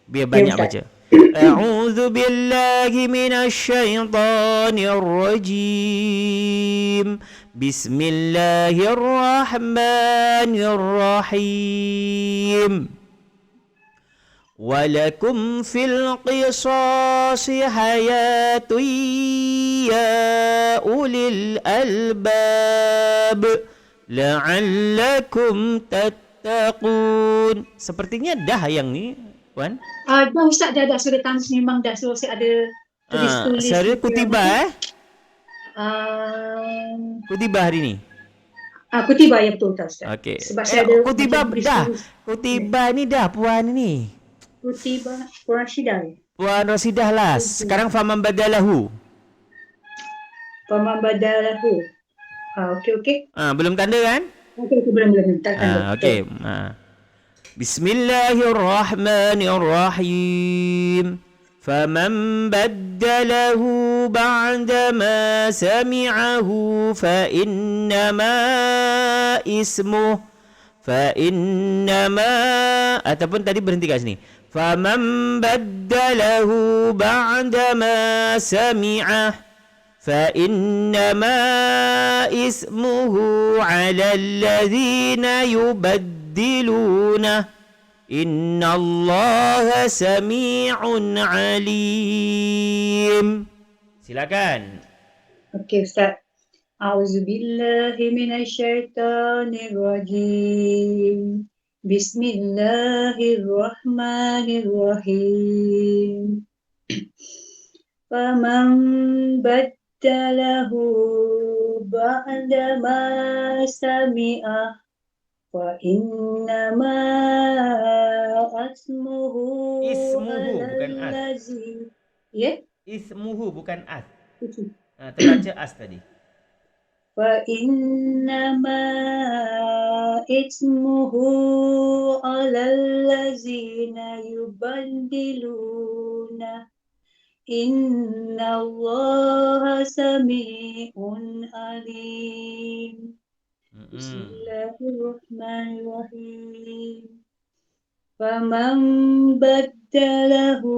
Biar banyak baca. A'udzu billahi minasyaitonir rajim. Bismillahirrahmanirrahim. Walakum fil qisasi hayatun ya ulil albab la'allakum tattaqun. Sepertinya dah yang ni, Puan. Dah Ustaz dah sudah tangis memang dah selesai ada tulis-tulis. Saya kutibah kutibah hari ni. Kutibah ya betul tak Ustaz. Okey. Sebab saya ada kutibah macam dah. tulis-tulis. Kutibah ni dah Puan ni. Kutibah Puan Rashidah. Puan Rasidah lah. Sekarang faman badalahu. Paman badalahu. Okey. Belum tanda kan? Okey belum tak tanda. Okey. Bismillahirrahmanirrahim. Faman baddalahu ba'dama sami'ahu fa innama ismuh ataupun tadi berhenti kat sini. Faman baddalahu ba'dama sami'ah fa innama ismuhu 'ala alladhina yubaddilunah. Innallaha sami'un 'alim. Silakan. Okey Ustaz. A'udzubillahi minasyaitonirrajim. Bismillahirrahmanirrahim. Faman baddalahu ba'da ma sami'ah fa innama asmuhu Ismuhu bukan as. alallazi. Ya? Ismuhu bukan as. Itu. Terbaca as tadi. Fa innama ismuhu alallazina yubaddiluna. Innallaha sami'un alim. Bismillahirrahmanirrahim. Faman baddalahu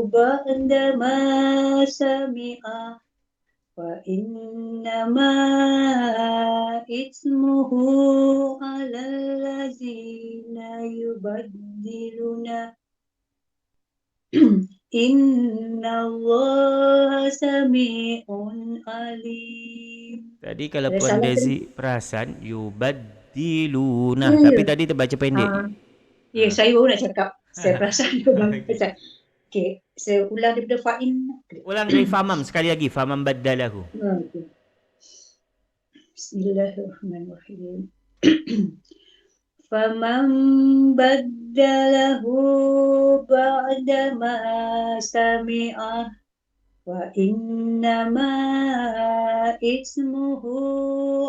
ba'da ma sami'ah fa innama ismuhu alallazina yubaddiluna. Innallaha sami'un alim. Tadi kalau Ada Puan salah Desi perasan yubaddiluna, Ya. tapi tadi terbaca pendek. Ya, saya baru nak cakap. Saya perasan dia baru Okey. cakap. Okey, saya ulang daripada fa'in. Ulang dari famam sekali lagi, famam baddalahu. Okay. Bismillahirrahmanirrahim. Faman baddalahu ba'da ma sami'ah wa innama ismuhu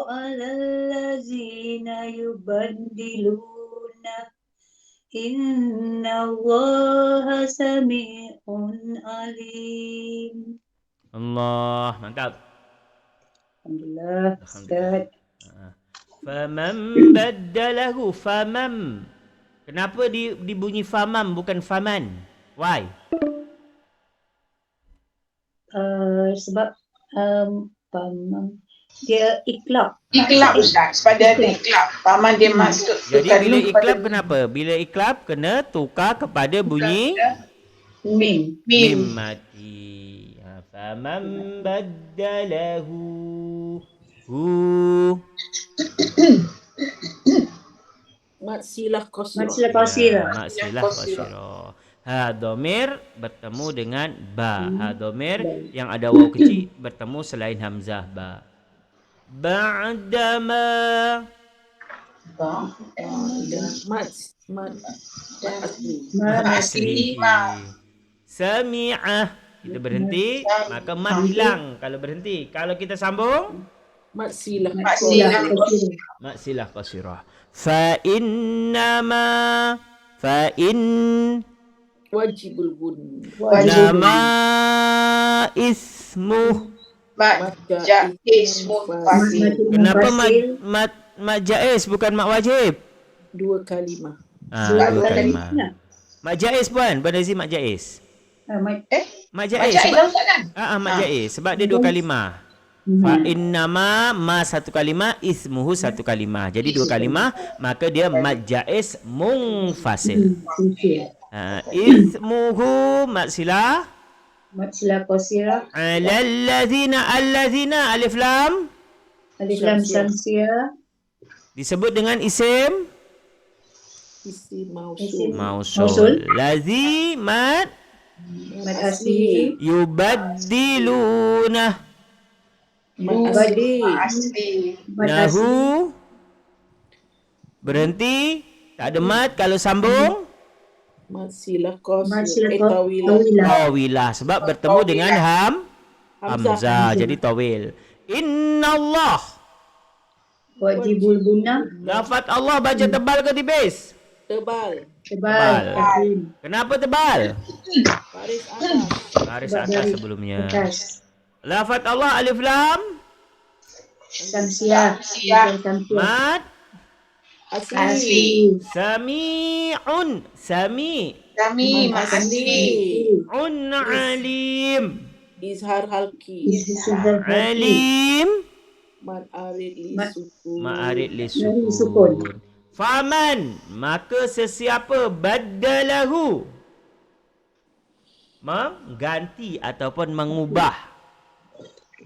alallazina yubaddiluna. Innallaha sami'un alim. Allah, mantap. Alhamdulillah, Alhamdulillah. Ustaz. Famam baddalahu, famam. Kenapa dibunyi famam bukan faman? Why? Sebab dia iklab. Iklab Ustaz. Pada iklab. Paman dia masuk. Jadi bila iklab kenapa? Bila iklab kena tukar kepada bunyi Mim. mim mati. Famam baddalahu hu. Matsilah qasirah. Maksilah qasirah. Maksilah qasirah. Ha dhamir bertemu dengan ba. Ha dhamir yang ada waw kecil bertemu selain hamzah ba. Ba'dama asli. Sami'ah. Kita berhenti, maka mat hilang kalau berhenti. Kalau kita sambung, Matsilah maksilah qasirah. Fa innama fa in wajibul gun. nama ismuh. Ismu fasil. Kenapa mat jaiz bukan mat wajib? Dua kalimah. Dua kalimah. Mat jaiz puan, Badazim mat jaiz. Mat jaiz sebab mat jaiz sebab dia dua kalimah. Fa innama ma satu kalimah, ismuhu satu kalimah. Jadi dua kalimah, maka dia mat jaiz munfasil. Ismuhu maksilah qasirah. Allazina alif lam Alif lam samsiyah. disebut dengan isim Isim mausul. mausul. Lazi mat Mad asli. yubaddiluna Asli. Mad asli. nahu berhenti, tak ada mat. Kalau sambung Matsilah Maksilah qasirah. Tawilah. tawilah. tawilah sebab bertemu dengan hamzah jadi tawil. Innallah, Wajibul bunah. lafaz Allah baca tebal ke tipis? Tebal. Tebal. Kenapa tebal? Baris atas. Baris atas sebelumnya. Atas. Lafaz Allah alif lam Samsiyah. mat Asli. sami'un Kami masih. un alim Izhar halki. alim Man arid li sukun. ma'arid li Sukun. sukun. Faman, maka sesiapa baddalahu mengganti ataupun mengubah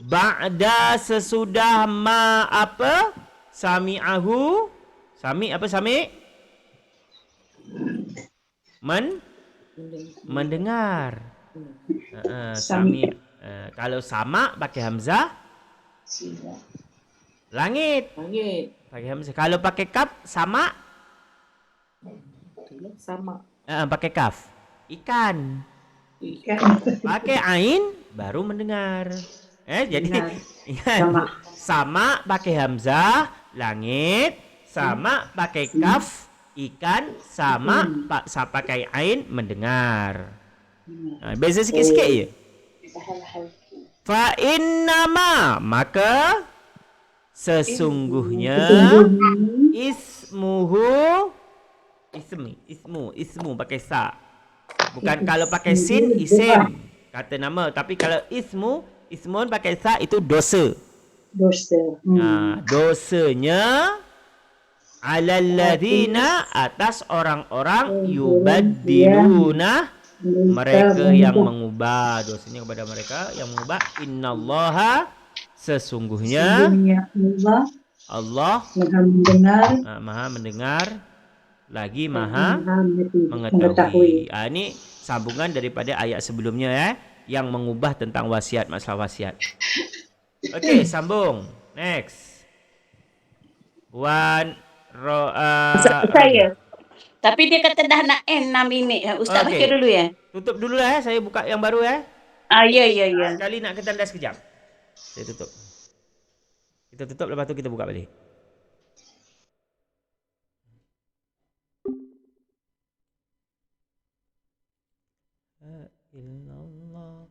ba'da sesudah ma apa sami'ahu. Sami apa sami? mendengar. Sami. Sami. Kalau sama pakai hamzah langit. Pakai hamzah. Kalau pakai kaf sama pakai kaf ikan. Pakai ain baru mendengar. Jadi ingat, sama pakai hamzah langit, sama pakai kaf ikan, sama pakai ain mendengar. Beza sikit-sikit je. Fa innama, maka sesungguhnya ismuhu, ismu pakai sa. Bukan kalau pakai sin isim, kata nama, tapi kalau ismun pakai sa itu dosa. Dosanya alal ladzina, atas orang-orang yubaddiluna, mereka yang mengubah, dosanya kepada mereka yang mengubah. Innallaha, sesungguhnya Allah maha mendengar lagi maha mengetahui. Ini sambungan daripada ayat sebelumnya yang mengubah tentang wasiat, masalah wasiat. Okey, sambung. Next. Saya. Tapi dia kata dah nak end 6 minit. Ustaz baca dulu ya. Tutup dulu lah saya buka yang baru ya. Ya. Sekali nak ke tanda sekejap. Saya tutup. Kita tutup, lepas tu kita buka balik. La illallah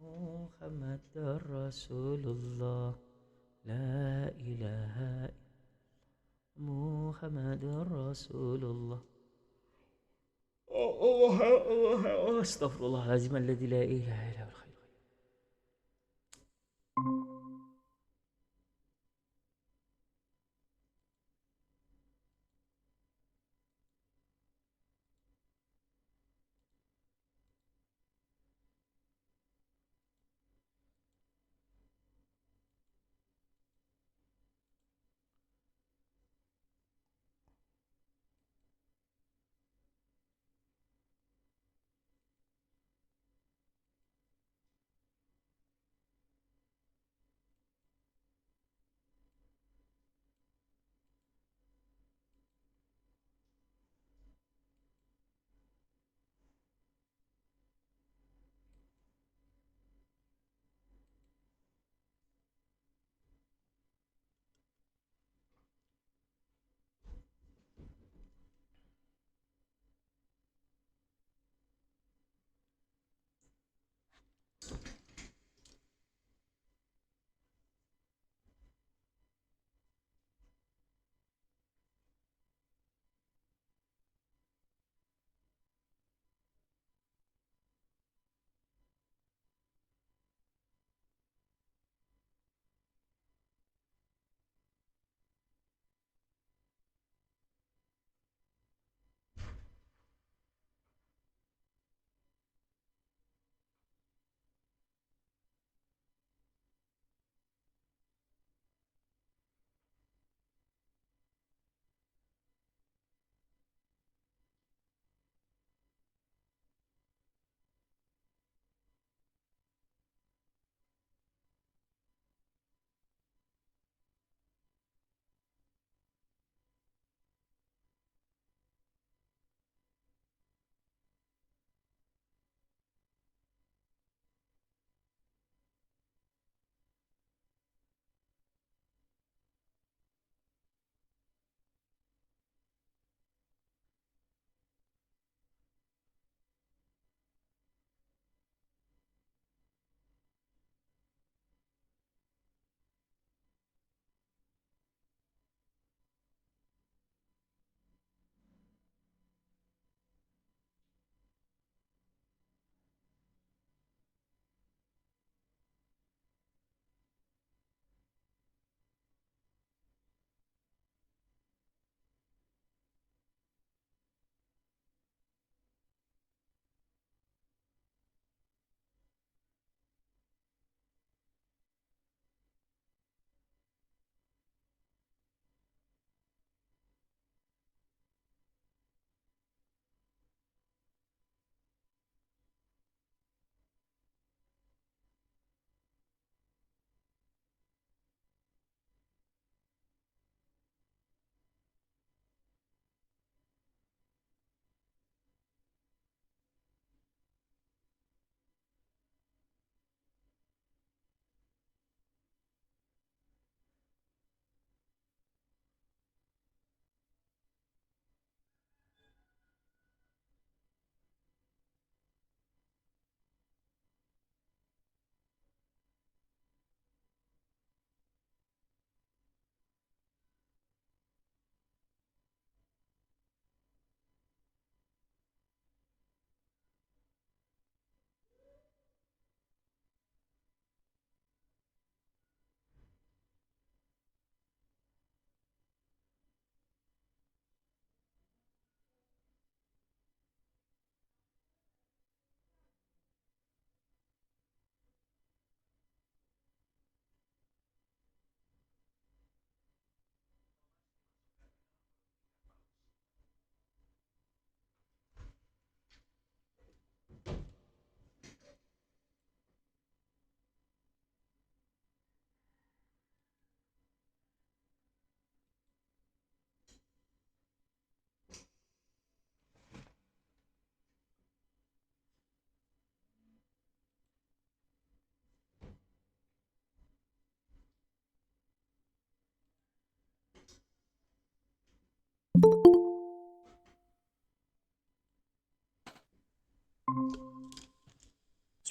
Muhammadur Rasulullah. La ilaha Muhammadur Rasulullah. Astaghfirullahalazim alladzi la ilaha illa huwal hayyul qayyum.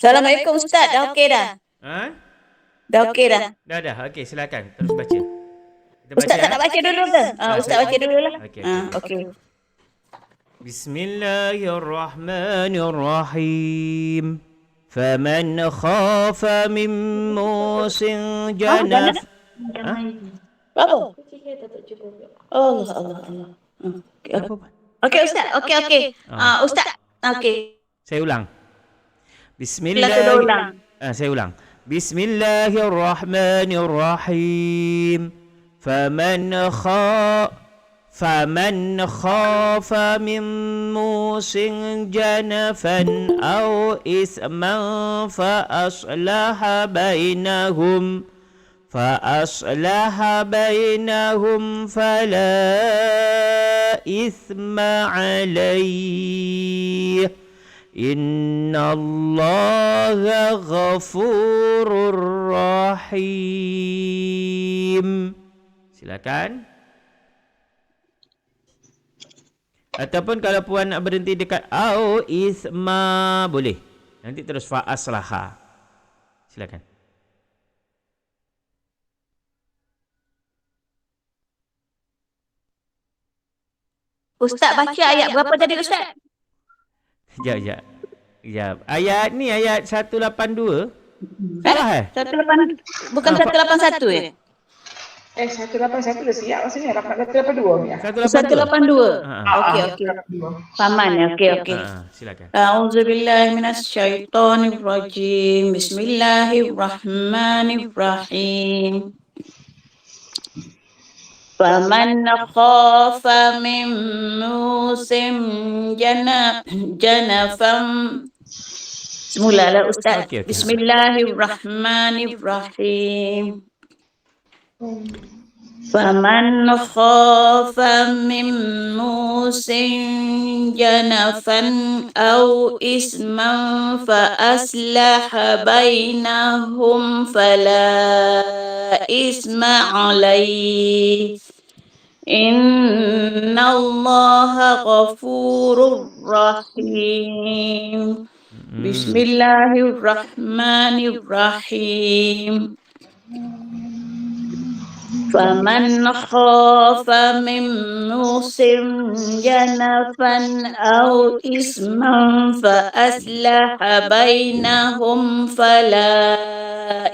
Assalamualaikum Ustaz. Dah okey dah? Ha? Dah okey dah? Dah. Okey, silakan. Terus baca. Kita Ustaz tak nak baca dulu ke? Ustaz baca dulu lah. Okey. Okey. Bismillahirrahmanirrahim. Faman khafa min musin janaf. Berapa? Allah. Okey Ustaz. Okey. Ustaz. Okey. Saya ulang. Silakan ulang. Saya ulang. Bismillahirrahmanirrahim. Faman khafa min musin janafan aw isman fa aslaha bainahum fala isma alayhi innallaha ghafurur rahim. Silakan. Ataupun kalau puan nak berhenti dekat au isma boleh. Nanti terus fa aslaha. Silakan. Ustaz baca ayat berapa tadi Ustaz? Sekejap. Ayat ni ayat 182. Salah 181 bukan 181 ya? 181 dah siap rasanya. 182 ya. 182. Okey. Paman ya. Okey. Silakan. A'udzubillahi minasyaitonirrajim. Bismillahirrahmanirrahim. Faman khafa min musim janafam. Semulalah Ustaz. Okey. Bismillahirrahmanirrahim. Faman khafa min musin janafan aw isman fa aslaha bainahum fala isma alayhi innallaha ghafurur rahim. Bismillahirrahmanirrahim. Faman khafa min musim janafan aw isman fa aslaha bainahum fala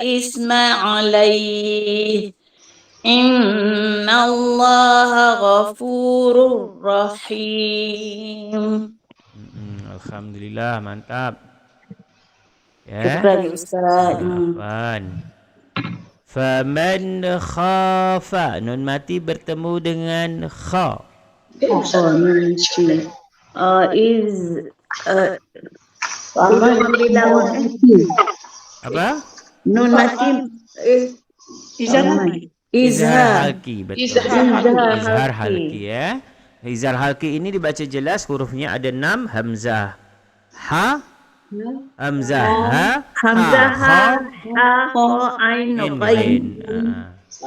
isma alayhi innallaha ghafurur rahim. Alhamdulillah, mantap. Terima kasih Ustaz. Faman khafa, nun mati bertemu dengan kha. Apa? Nun mati Izhar halki. Betul. Izhar halki ya. Izhar halki ini dibaca jelas, hurufnya ada 6, hamzah ha, hamzah ha, ain ghain.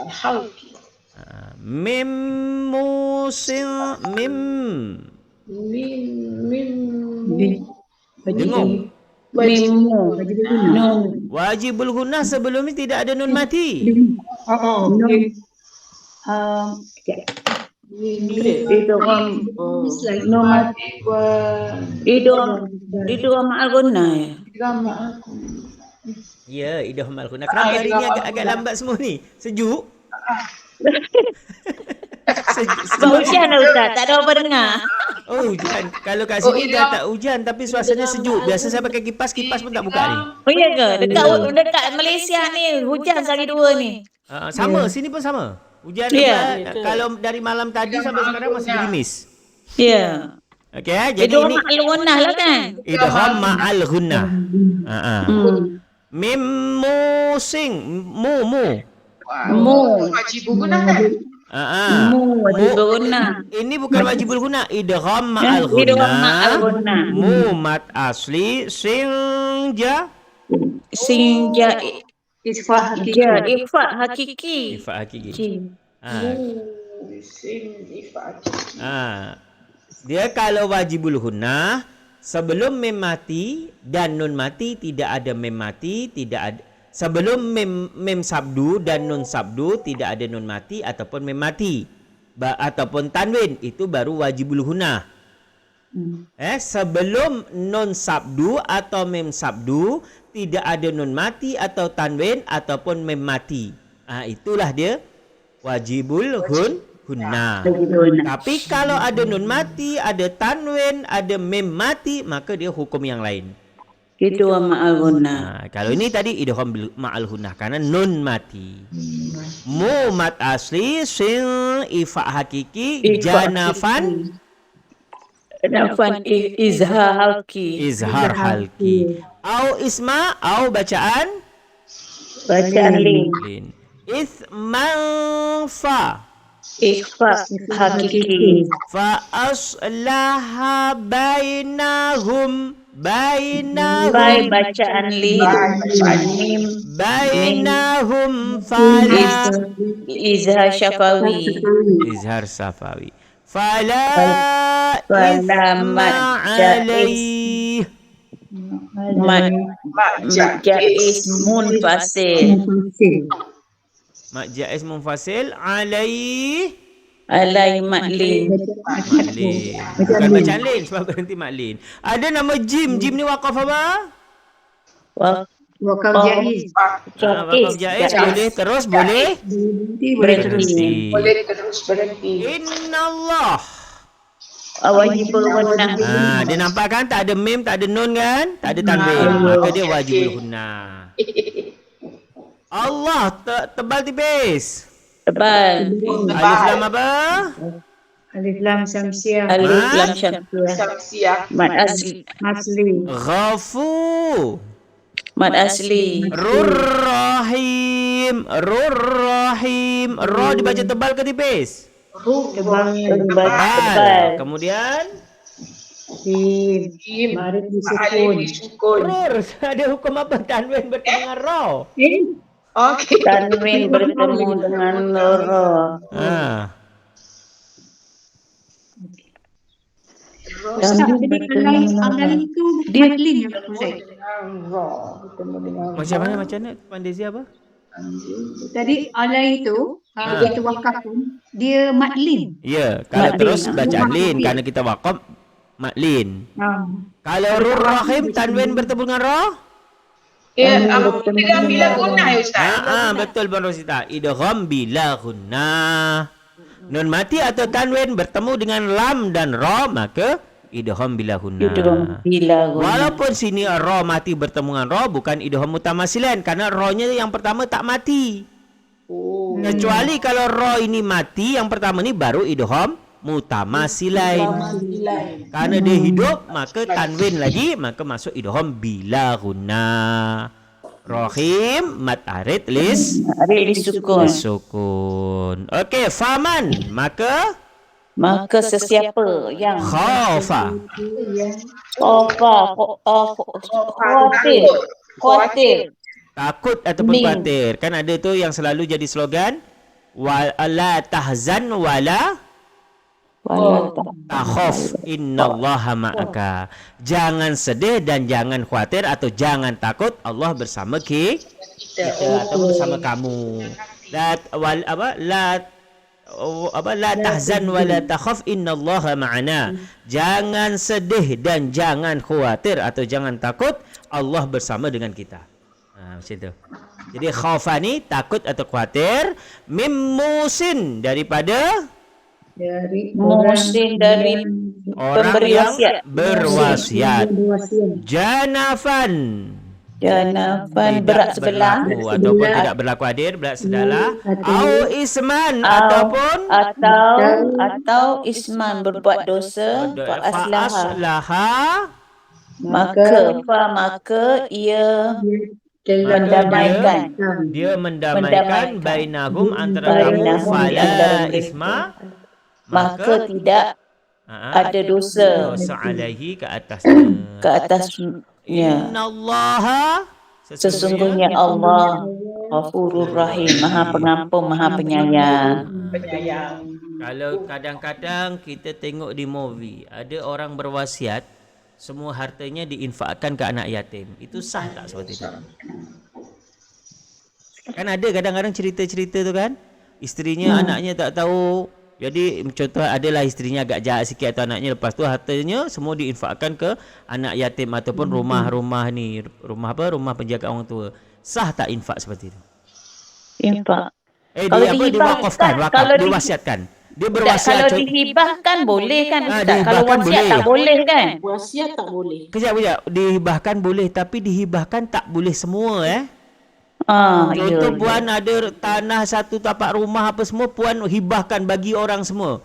Halki. Mim musin dengung. Wajibul gunnah sebelum ini tidak ada nun mati. Idgham ma'al-gunnah ya. Ya, idgham ma'al-gunnah. Kenapa hari ni agak lambat semua ni? Sejuk? Hujan lah Ustaz, tak ada apa dengar. Oh, hujan. Kalau kat sini dah tak hujan tapi suasana sejuk. Biasa saya pakai kipas pun tak buka ni. Oh iya ke? Dekat Malaysia ni hujan sekali dua ni. Sama, sini pun sama. Hujan kalau dari malam tadi sampai sekarang masih gerimis. Ya. Okey, jadi Idgham ini ma'al-gunnah lah kan? idgham ma'al gunnah. Mim musing mu. Wajibul gunnah kan? Wajibul gunnah. Ini bukan wajibul gunnah, idgham ma'al Idgham ma'al-gunnah. Mu mat asli sinja Ikhfa hakiki. ifa hakiki. Dia kalau wajibul gunnah sebelum mem mati dan nun mati tidak ada mem mati, tidak ada sebelum mem sabdu dan nun sabdu tidak ada nun mati ataupun mem mati ataupun tanwin, itu baru wajibul hunah. Sebelum nun sabdu atau mem sabdu tidak ada nun mati atau tanwin ataupun mem mati. Itulah dia wajibul hunnah. Tapi kalau ada nun mati, ada tanwin, ada mem mati, maka dia hukum yang lain. Itu ma'al hunnah. Kalau ini tadi idgham ma'al hunnah karena nun mati. Mu mat asli, sin ifa hakiki, janafan izhar halki. Au isma, au bacaan lin. Ithman fa. Ikhfa hakiki. Fa aslaha bainahum. Bacaan lin. Bainahum fala. Izhar syafawi. Izhar safawi. Fala isma alaih. Jaiz munfasil. Mak jaiz munfasil alaih. Alai maklin. Maklin. Bukan bacaan lin sebab berhenti maklin. Ada nama jim. Jim ni wakaf apa? Wakaf jaiz. Wakaf jaiz boleh terus boleh Berhenti. Boleh terus berhenti. Innallah. Wajibul hunnah. Dia nampak kan tak ada mim, tak ada nun kan? Tak ada tanwin. Maka dia wajibul hunnah. Allah tebal tipis. Tebal. Alif lam apa? Alif lam samsiah. Alif lam syamsiah. Samsiah. Mad asli. Asli. Ghafu. Mad asli. Rurrahim. Ra dibaca tebal ke tipis? Tebal. Kemudian Sim. Mari disukun. Rur. Ada hukum apa? Tanwin bertemu dengan ra. Okey. Tanwin bertemu dengan ra. Ustaz, jadi alai itu dia lin ya Ustaz. Macam mana pandai siapa? Tadi alai itu kita wakaf pun dia madlin. Ya, kalau terus bacaan lin kerana kita wakaf maklin. Kalau rurrahim tanwin bertemu dengan ra? Idgham bila gunnah ya Ustaz. Betul Bang Rosita. Idgham bila gunnah. Nun mati atau tanwin bertemu dengan lam dan ra, maka idgham bila gunnah. Walaupun sini ra mati bertemu dengan ra, bukan idgham mutamasilan karena ra-nya yang pertama tak mati. Kecuali kalau ra ini mati, yang pertama ni baru idgham mutamasilain. Karena dia hidup, maka tanwin lagi, maka masuk idgham bila gunnah. Rahim mat arid lis sukun. Okey, faman maka sesiapa yang khafa. Khawatir. Takut ataupun khawatir. Kan ada tu yang selalu jadi slogan wala tahzan wala takhaf innallaha ma'aka. Jangan sedih dan jangan khawatir atau jangan takut, Allah bersama kita atau bersama kamu. La tahzan wala takhaf innallaha ma'ana. Jangan sedih dan jangan khawatir atau jangan takut, Allah bersama dengan kita. Macam tu. Jadi khafa ni takut atau khawatir. Mim musin daripada orang yang berwasiat. Janafan berat sebelah ataupun tidak berlaku hadir, berat sebelah. Au isman ataupun atau isman berbuat dosa. Aslaha maka ia mendamaikan bainahum antara kamu fala isma, maka tidak ada dosa alaihi ke atasnya. Innallaha sesungguhnya Allah Ghafurur Rahim, Maha Pengampun, Maha Penyayang. Kalau kadang-kadang kita tengok di movie, ada orang berwasiat semua hartanya diinfakkan ke anak yatim. Itu sah tak seperti itu? Kan ada kadang-kadang cerita-cerita tu kan, isterinya anaknya tak tahu. Jadi contoh adalah isterinya agak jahat sikit atau anaknya, lepas tu hartanya semua diinfakkan ke anak yatim ataupun rumah-rumah ni, rumah penjagaan orang tua. Sah tak infak seperti itu? Infak. Kalau diwakafkan, diwasiatkan. Dia berwasiat. Kalau dihibahkan boleh kan Ustaz? Kalau dihibahkan wasiat boleh. tak boleh kan? Wasiat tak boleh. Kejap. Dihibahkan boleh, tapi dihibahkan tak boleh semua Contoh puan ada tanah satu tapak rumah apa semua, puan hibahkan bagi orang semua.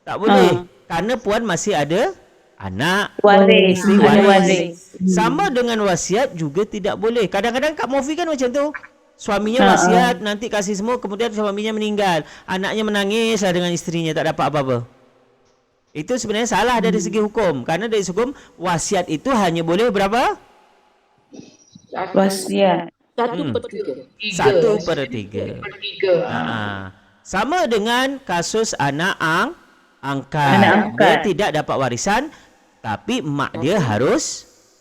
Tak boleh. Kerana puan masih ada anak, Waris. isteri, Ada waris. waris. Sama dengan wasiat juga tidak boleh. Kadang-kadang Kak Mofi kan macam tu. Suaminya wasiat, nanti kasih semua, kemudian suaminya meninggal. Anaknya menangis lah dengan isterinya, tak dapat apa-apa. Itu sebenarnya salah dari segi hukum. Kerana dari segi hukum, wasiat itu hanya boleh berapa? Wasiat. 1/3. 1/3. Sama dengan kasus anak angkat. Anak angkat. Dia tidak dapat warisan, tapi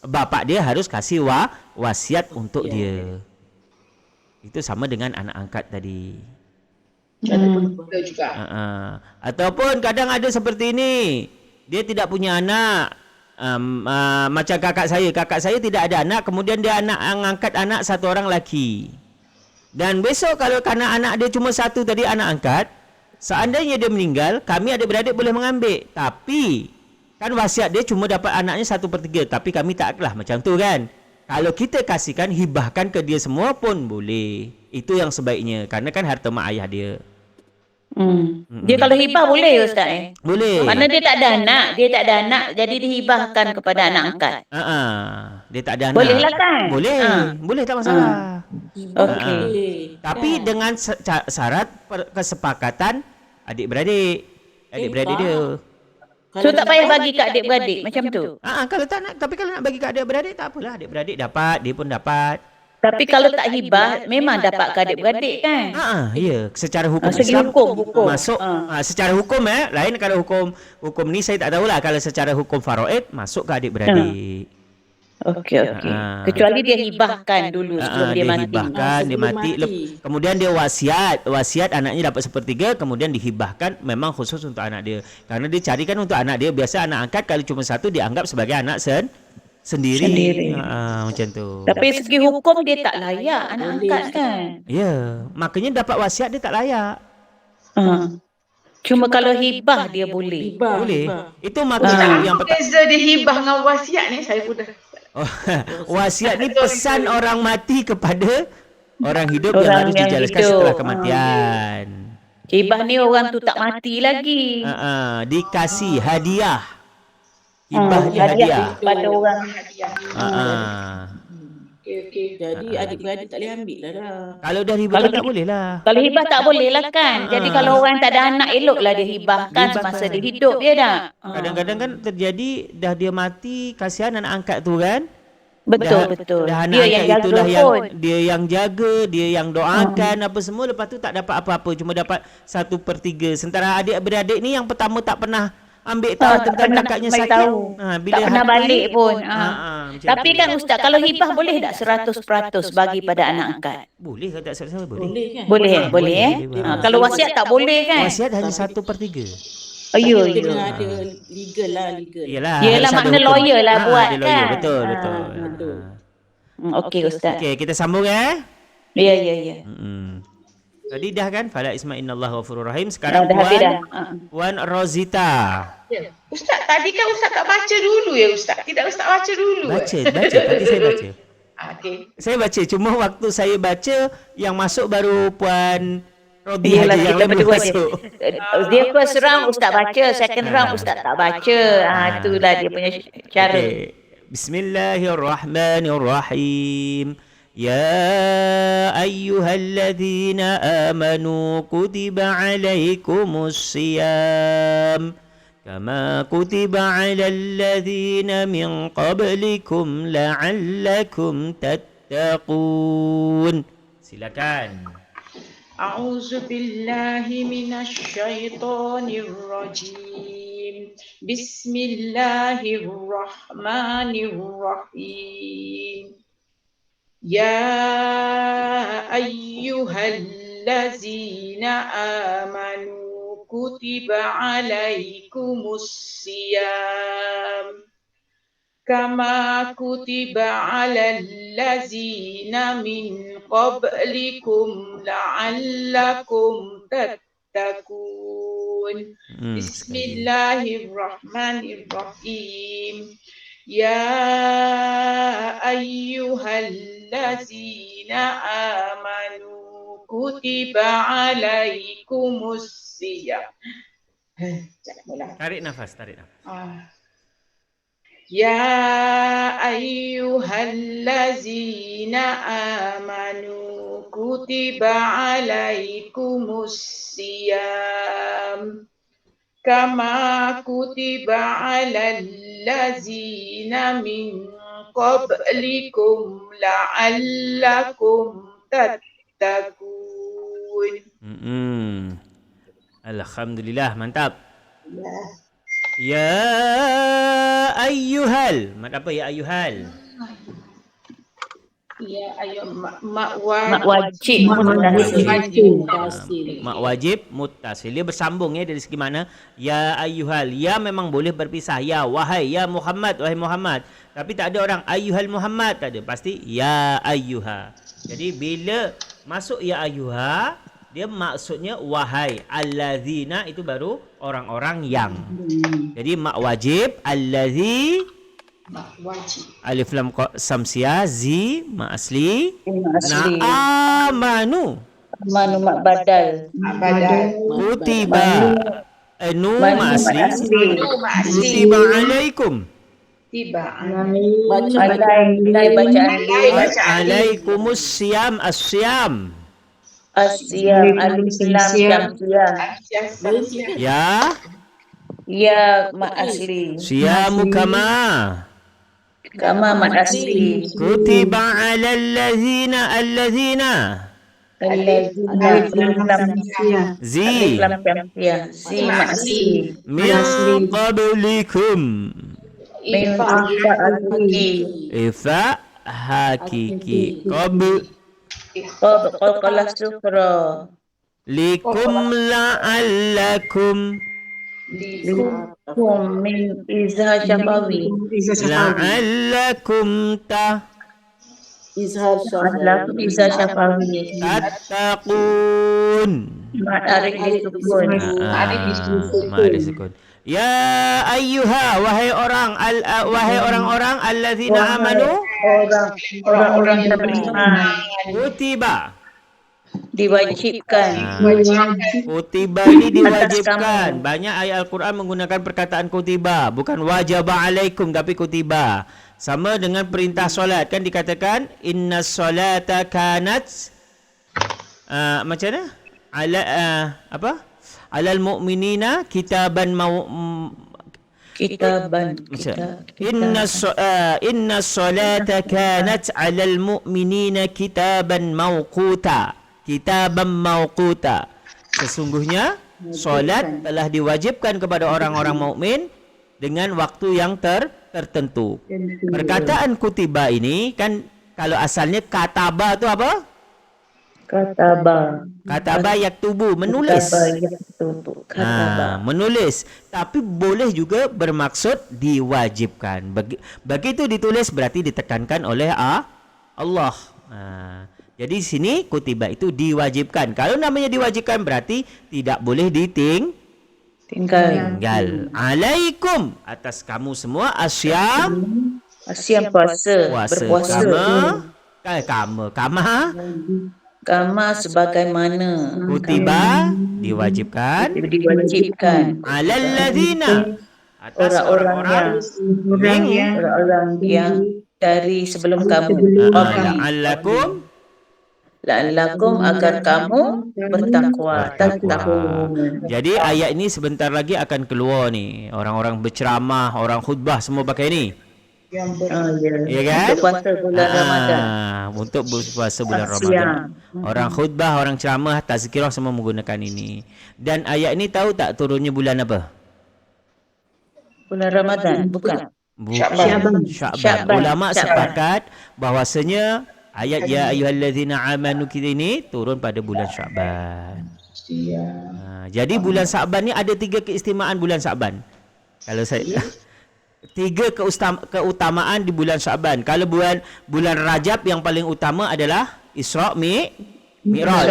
bapak dia harus kasih wasiat untuk dia. Itu sama dengan anak angkat tadi. Kita juga. Ataupun kadang ada seperti ini, dia tidak punya anak. Macam kakak saya tidak ada anak, kemudian dia angkat anak satu orang lelaki. Dan besok kalau kerana anak dia cuma satu tadi, anak angkat, seandainya dia meninggal, kami adik-beradik boleh mengambil. Tapi kan wasiat dia cuma dapat anaknya 1/3, tapi kami taklah macam tu kan. Kalau kita kasihkan, hibahkan ke dia semua pun boleh. Itu yang sebaiknya, kerana kan harta mak ayah dia. Dia kalau hibah boleh Ustaz Boleh. Mana dia tak ada anak, jadi dihibahkan kepada anak angkat. Dia tak ada anak. Boleh lah kan? Boleh tak masalah. Okey. Tapi dengan syarat kesepakatan adik-beradik dia. So tak payah bagi ke adik-beradik macam tu. Kalau tak nak, tapi kalau nak bagi ke adik-beradik tak apalah, adik-beradik dapat, dia pun dapat. Tapi kalau tak hibah memang dapat ke adik-beradik kan? Ya, secara hukum Segi Islam hukum. masuk secara hukum lain. Kalau hukum ni saya tak tahulah. Kalau secara hukum faraid masuk ke adik-beradik. Okey. Kecuali dia hibahkan dulu sebelum dia mati. Dia mati. Kemudian dia wasiat anaknya dapat 1/3, kemudian dihibahkan memang khusus untuk anak dia. Kerana dia carikan untuk anak dia. Biasa anak angkat kalau cuma satu dianggap sebagai anak sendiri. Macam tu. Tapi segi hukum dia tak layak anak angkat kan? Ya, makanya dapat wasiat dia tak layak. Cuma kalau hibah dia boleh. Boleh. Itu makna yang Beza dia hibah dengan wasiat ni saya pun dah. wasiat ni pesan orang mati kepada orang hidup yang harus yang dijelaskan hidup. setelah kematian. Hibah ni orang tu tak mati lagi. Dikasih hadiah. Hibah ni hadiah. Pada orang. Okey. Jadi adik-beradik tak boleh ambil lah dah. Kalau dah hibah tak boleh lah. Kalau hibah tak boleh lah kan. Jadi kalau orang tak ada anak, eloklah dia hibahkan semasa dia hidup dia dah. Kadang-kadang kan terjadi dah dia mati, kasihan anak angkat tu kan. Betul. Dah anak Dia angkat yang jaga itulah pun. dia yang jaga, dia yang doakan apa semua, lepas tu tak dapat apa-apa, cuma dapat 1/3. Sementara adik-beradik ni yang pertama tak pernah ambil tahu tentang kakaknya sakit. Tak pernah balik pun. macam Tapi tu. kan Ustaz, kalau hibah boleh tak 100% bagi pada anak angkat? Boleh ke tak salah boleh. Boleh kan? Boleh. Kalau wasiat tak boleh kan? Wasiat hanya 1/3. Ya. Kena ada legal lah. Yelah Yelah, harus ada makna hukum. lawyer lah buat ada lawyer. kan? Betul. Okey Ustaz. Okey, kita sambung Ya. Tadi dah kan Fala isma'innallahi ghafurur rahim. Sekarang Dah habis dah. Puan Rozita. Ya. Ustaz, tadi kan Ustaz tak baca dulu ya Ustaz? Tidak Ustaz baca dulu. Baca. Tadi saya baca. Okey. Saya baca, cuma waktu saya baca yang masuk baru Puan Rodiah Yelah, je yang kita lain belum berdua masuk. dia first round Ustaz baca, second round Ustaz tak baca. Itulah dia punya cara. Okay. Bismillahirrahmanirrahim. Ya ayyuhalladzina amanu kutiba alaikumus siyam kama kutiba alal ladzina min qablikum la'allakum tattaqun. Silakan. A'udzu billahi minasy syaithanir rajim. Bismillahirrahmanirrahim. Ya ayyuhallazina amanu kutiba alaikumus siyam kama kutiba alal ladzina min qablikum la'allakum tattaqun. Bismillahirrahmanirrahim. Ya ayyuhallazina amanu kutiba alaikumus siyam. Tarik nafas. Ya ayyuhallazina amanu kutiba alaikumus siyam kama kutiba alal ladzina min qablikum la'allakum tattaqun. Alhamdulillah, mantap. Ya ayyuhal. Mak apa ya ayyuhal? Ya ayo mak wajib muttasil. Mak wajib muttasil. Dia bersambung ya dari segi mana? Ya ayyuhal. Ya memang boleh berpisah. Ya wahai, ya Muhammad, wahai Muhammad. Tapi tak ada orang ayyuhal Muhammad, tak ada. Pasti ya ayyuha. Jadi bila masuk ya ayyuha, dia maksudnya wahai. Allazina itu baru orang-orang yang. Jadi mak wajib, allazi, mak wajib. alif lam samsiah, zi mak asli, Asli. amanu, Manu mak badal. kutiba, nu mak asli, kutiba alaikum, alaikumus siyam, as-siyam. Asyam alif lam syam. Ya, Ya mak asli. siyamu kama Kama mak asli. kutiba alal ladzina Allazina zi lam syam. Si mak asli. min qablikum. Min al-haqi. Ifa hakiki Qala sukra. likum la'allakum Kum min izhar syafawi. la'allakum Izhar Alakum izhar syafawi. tattaqun. Ma'arif disukun. Mari sukun. Ya ayyuha, wahai orang-orang allazina amanu Orang-orang yang beriman kutiba. diwajibkan. Kutiba ini diwajibkan. Banyak ayat Al-Quran menggunakan perkataan kutiba, bukan wajaba alaikum tapi kutiba. Sama dengan perintah solat, kan dikatakan inna solata kanat macam mana? Alal mu'minina kitaban inna solata kanat alal mu'minina kitaban mawquta. Sesungguhnya solat telah diwajibkan kepada orang-orang mukmin dengan waktu yang tertentu. Perkataan kutiba ini kan kalau asalnya kataba tu apa? Kataba yaktubu, menulis. Menulis. Tapi boleh juga bermaksud diwajibkan. Begitu ditulis berarti ditekankan oleh Allah. Jadi di sini kutiba itu diwajibkan. Kalau namanya diwajibkan berarti tidak boleh tinggal. Alaikum, atas kamu semua asyam puasa. Berpuasa. Kama sebagaimana kutiba diwajibkan. Alal ladzina, atas orang-orang yang dari sebelum kamu. La'allakum agar kamu bertakwa. Jadi ayat ini sebentar lagi akan keluar ni. Orang-orang berceramah, orang khutbah semua pakai ni. Ya kan? Untuk puasa bulan Ramadan. Untuk berpuasa bulan Ramadan. Orang khutbah, orang ceramah, tazkirah semua menggunakan ini. Dan ayat ini tahu tak turunnya bulan apa? Bulan Ramadan, bukan. Bukan. Sya'ban. Sya'ban. Ulama Sya'ban. sepakat bahwasanya ayat ya ayyuhallazina amanu kita ini turun pada bulan Sya'ban. Jadi bulan Sya'ban ni ada 3 keistimewaan bulan Sya'ban. Kalau saya 3 keutamaan di bulan Sya'ban. Kalau bulan Rajab yang paling utama adalah Isra' Mi'raj.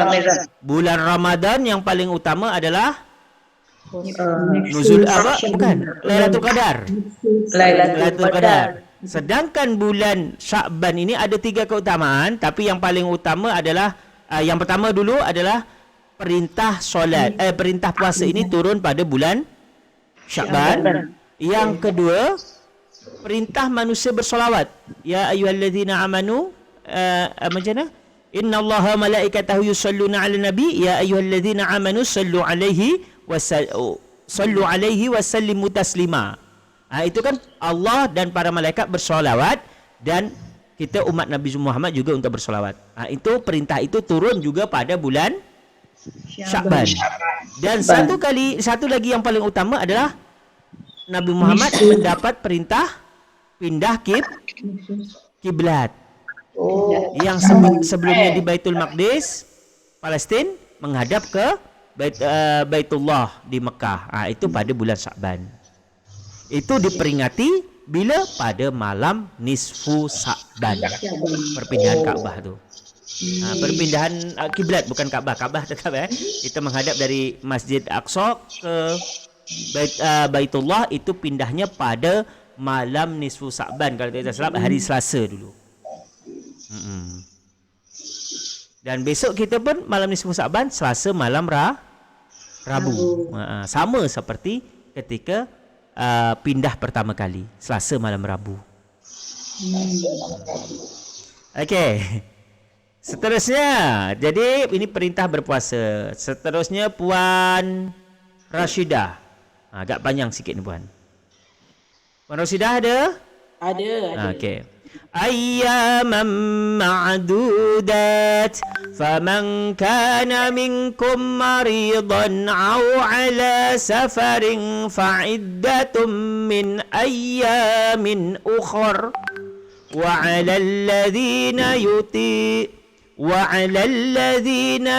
Bulan Ramadan yang paling utama adalah Nuzul apa? Bukan. Lailatul Qadar. Lailatul Qadar. Sedangkan bulan Sya'ban ini ada 3 keutamaan, tapi yang paling utama adalah yang pertama dulu adalah perintah solat, perintah puasa ini turun pada bulan Sya'ban. Yang kedua, perintah manusia bersolawat. Ya ayyuhallazina amanu, macam mana? Innallaha malaikatahu yusalluna 'alan nabi ya ayyuhallazina amanu sallu 'alaihi wa sallimu taslima. Itu kan Allah dan para malaikat bersolawat dan kita umat Nabi Muhammad juga untuk bersolawat. Itu perintah itu turun juga pada bulan Sya'ban. Dan satu lagi yang paling utama adalah Nabi Muhammad mendapat perintah pindah kiblat. Yang sebelumnya di Baitul Maqdis, Palestin, menghadap ke Baitullah di Mekah. Itu pada bulan Sya'ban. Itu diperingati bila pada malam nisfu Sya'ban. Perpindahan Kaabah tu. Perpindahan kiblat, bukan Kaabah. Kaabah tetap kita menghadap dari Masjid Aqsa ke Baitullah, itu pindahnya pada malam nisfu Sya'ban. Kalau tidak salah hari Selasa dulu. Dan besok kita pun malam nisfu Sya'ban, Selasa malam Rabu. Sama seperti ketika pindah pertama kali, Selasa malam Rabu. Okey. Seterusnya, jadi ini perintah berpuasa. Seterusnya Puan Rashidah. Agak panjang sikit ni Puan. Puan Rashidah ada? Ada. Okey. Ayyaman ma'dudat faman kana minkum maridan aw ala safarin fa'iddatum min ayyamin ukhra wa 'alal ladzina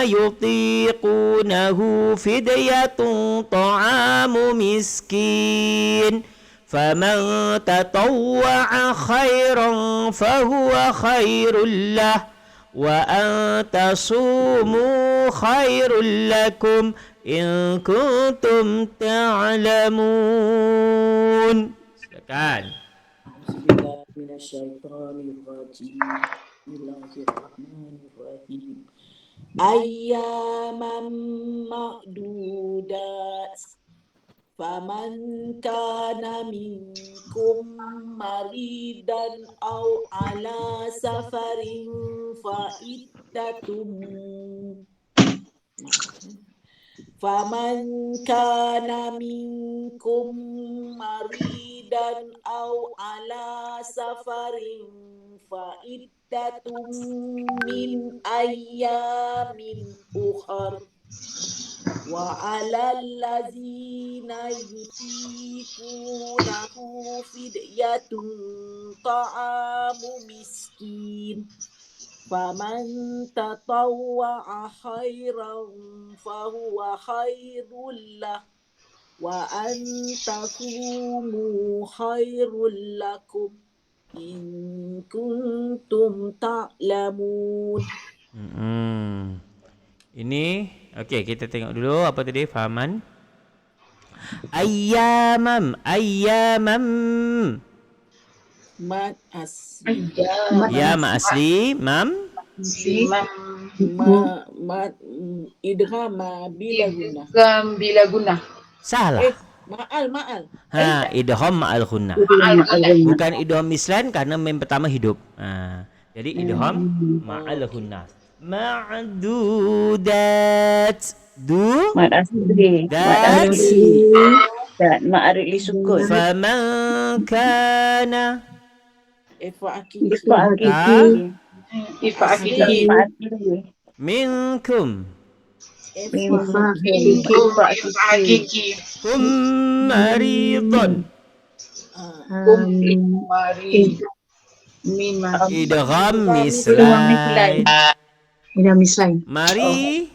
yutiqunahu fidyatun ta'amu miskin فمن تطوع خيرا فهو خير له وأن تصوموا خير لكم إن كنتم تعلمون. Silakan. Bismillahirrahmanirrahim. Ayyaman ma'dudat. Faman kana minkum maridan aw ala safarin fa'iddatum faman kana minkum maridan aw ala safarin fa'iddatum min ayyamin ukhra wa 'alal ladzina yutiqunahu fidyatun ta'amu miskin faman tatawwa'a khairan fahuwa khairul lah wa an tasumu khairul lakum in kuntum ta'lamun. Ini okey, kita tengok dulu apa tadi fahaman. Ayyamam Mad asli. Ya ma asli mam Mad idgham bila guna. Bila guna. salah. Ma'al. Idgham ma'al ghunna. Bukan idgham mislan karena mem pertama hidup. Jadi idgham ma'al ghunna. Ma'dudat Mad asli. dat Ma'arif li sukun. faman kana Ifa'akiki. minkum Hakiki. maridan Mari. Min Idgham mislain. mislain. Ida mislain. Mari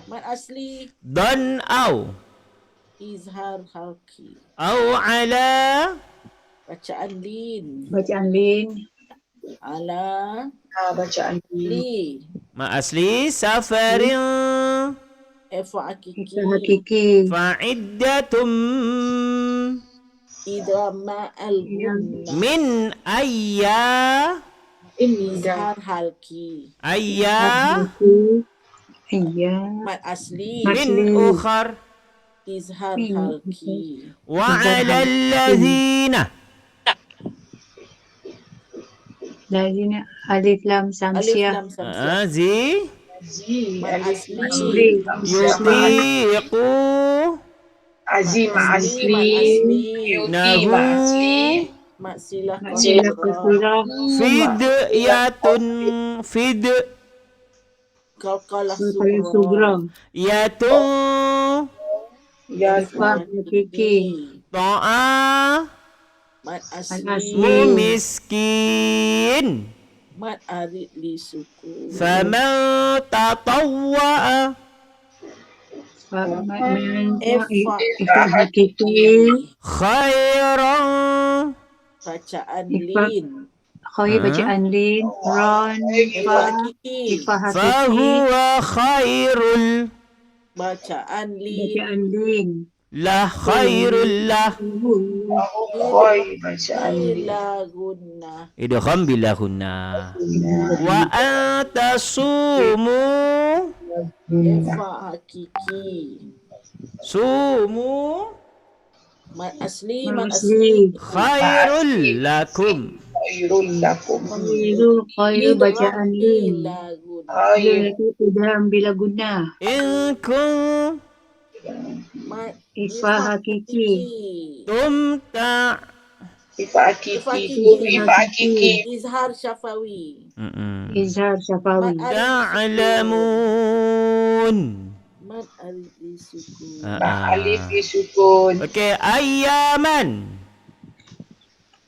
Mad asli don izhar halki. au ala Bacaan lin. Bacaan lin. Ala bacaan li. ma asli safarin Efa hakiki. Kita hakiki. fa'iddatum Idra ma'al gunna. min ayya Izhar halki. Hakiki. Iya. Mad asli Mad min asli. ukhar izhar Min. halki. wa 'ala alladhina Dari alif lam Alif samsiah. lam samsiah. zi Mad asli yutiqu Azim Mad asli. nahu Mad silah Sila qasra. kasirah. fid Qalqalah Kalau sughra. sugra. yatun Alifah hakiki. ta'a Mad asli. asli. miskin Mad arid li suku. faman tatawwa'a Ifah hakiki. khairan Bacaan Ifah. lin. Khawi bacaan lin. Ron. Efa Ifah. hakiki. Ifah hakiki. fahuwa khairul Bacaan lin. Bacaan lin. lah khairul lah Bacaan Ila gunna. idgham bilahunna wa antasumu Efa hakiki. sumu Mad asli. Mad Asli. asli. khairul lakum Khairul lakum. Khairu bacaan lin. Ila gunna. Iaitu idgham bila guna. in kuntum Mad Ifah hakiki. ta Ifah hakiki. Ifah hakiki. Izhar syafawi. Izhar syafawi. ta'lamun Mad arid li suku. Alif disukun. okey ayaman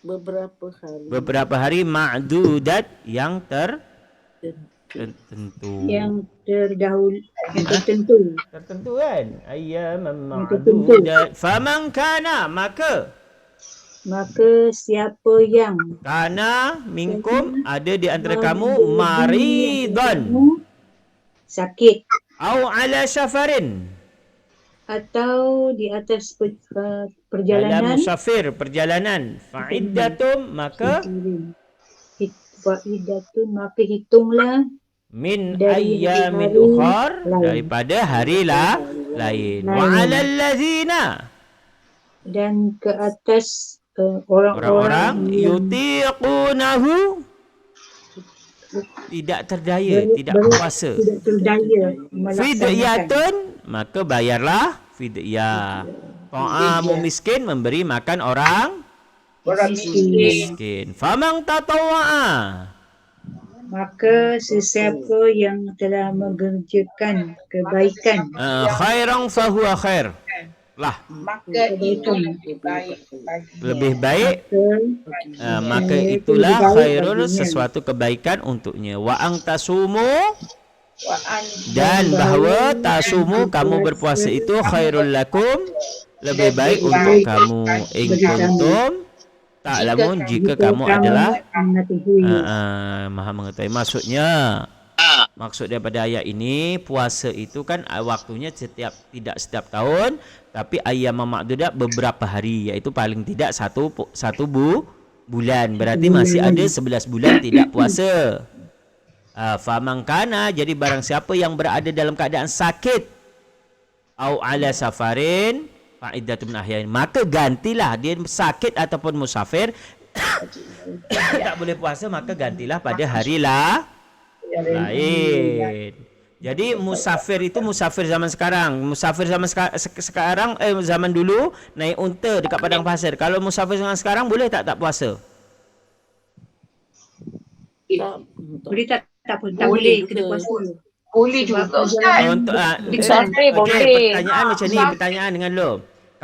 Beberapa hari. beberapa hari ma'dudat yang tertentu Yang terdahulu. Yang tertentu. tertentu kan ayyaman Yang tertentu. ma'dudat faman kana maka Maka siapa yang kana minkum ada di antara kamu maridon sakit au ala safarin atau di atas dalam perjalanan musafir perjalanan fa'iddatum maka Fa'idatun, maka hitunglah min dari ayyamin hari ukhar lain. daripada hari lain wa 'alal ladzina dan ke atas orang-orang orang-orang yang yutiqunahu tidak terdaya tidak puasa tidak terdaya melaksanakan. fidyatun maka bayarlah fidyah ta'amu miskin memberi makan orang Orang miskin. miskin faman tatawwa'a Maka sesiapa yang telah mengerjakan kebaikan khairan fahuwa khair lah Maka itu lebih baik bagi lebih baik maka itulah khairun sesuatu kebaikan untuknya wa ang tasumu dan bahawa tasumu kamu berpuasa itu khairul lakum lebih baik untuk kamu in kuntum ta'lamun jika kamu adalah mengetahui. maha mengetahui maksud daripada ayat ini puasa itu kan waktunya tidak setiap tahun tapi ayyam ma'dudat beberapa hari iaitu paling tidak satu bulan berarti masih ada 11 bulan tidak puasa. Faman kana jadi barang siapa yang berada dalam keadaan sakit au ala safarin fa'iddatun min ahyain maka gantilah dia sakit ataupun musafir tak boleh puasa maka gantilah pada hari lain. Jadi musafir itu musafir zaman sekarang. Musafir zaman sekarang zaman dulu naik unta dekat padang pasir. Kalau musafir zaman sekarang boleh tak puasa? Boleh tak boleh kena puasa. Boleh juga Ustaz. Untuk Musafir boleh. pertanyaan macam ni, pertanyaan dengan lo.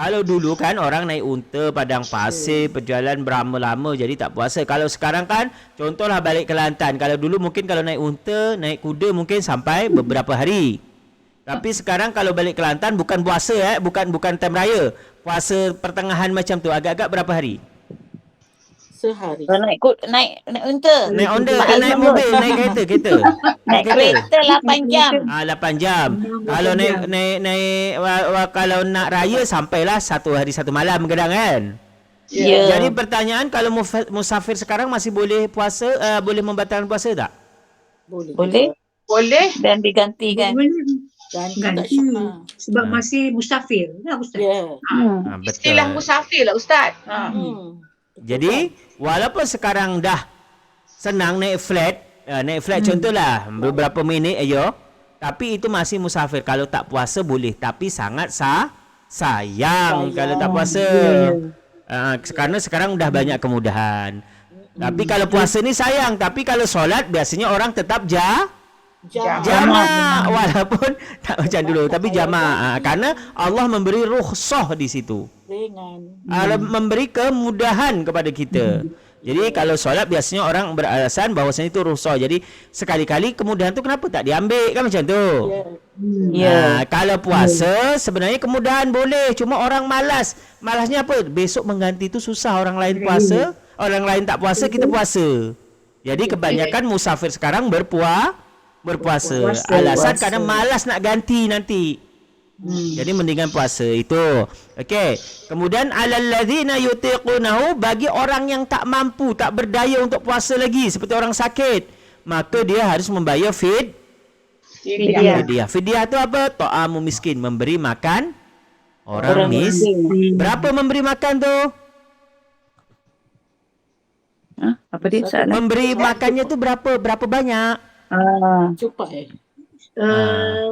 Kalau dulu kan orang naik unta, padang pasir, berjalan berlama-lama jadi tak puasa. Kalau sekarang kan contohlah balik Kelantan. Kalau dulu mungkin kalau naik unta, naik kuda mungkin sampai beberapa hari. Tapi sekarang kalau balik Kelantan bukan puasa bukan time raya. Puasa pertengahan macam tu agak-agak berapa hari? Sehari. Kalau naik unta. Naik onda, naik mobil, naik kereta. Naik kereta 8 jam. 8 jam. Kalau naik kalau nak raya sampailah 1 hari 1 malam kadang kan. Ya. Jadi pertanyaan kalau musafir sekarang masih boleh puasa, boleh membatalkan puasa tak? Boleh. Boleh. Dan digantikan. Boleh Ganti. ganti sebab masih musafir. Ya, Ustaz. Ya. Betul. Istilah musafir lah Ustaz. Jadi walaupun sekarang dah senang naik flat contohlah beberapa minit aja, tapi itu masih musafir. Kalau tak puasa boleh, tapi sangat sayang kalau tak puasa. Karena sekarang dah banyak kemudahan. Tapi kalau puasa ni sayang, tapi kalau solat biasanya orang tetap jamak walaupun tak macam dulu, tapi jamak karena Allah memberi rukhsah di situ. Allah memberi kemudahan kepada kita. Jadi kalau solat biasanya orang beralasan bahawasanya itu rukhsah. Jadi sekali-kali kemudahan tu kenapa tak diambil kan macam tu? Kalau puasa sebenarnya kemudahan boleh, cuma orang malas. Malasnya apa? Besok mengganti tu susah. Orang lain puasa, orang lain tak puasa, kita puasa. Jadi kebanyakan musafir sekarang berpuasa. Alasan kerana malas nak ganti nanti. Jadi mendingan puasa itu. Okey. Kemudian alalladzina yutiqunahu, bagi orang yang tak mampu, tak berdaya untuk puasa lagi seperti orang sakit, maka dia harus membayar fidyah. Fidyah tu apa? Ta'amu miskin, memberi makan orang miskin. Berapa memberi makan tu? Apa dia soalan? Memberi makannya tu berapa banyak? Cupak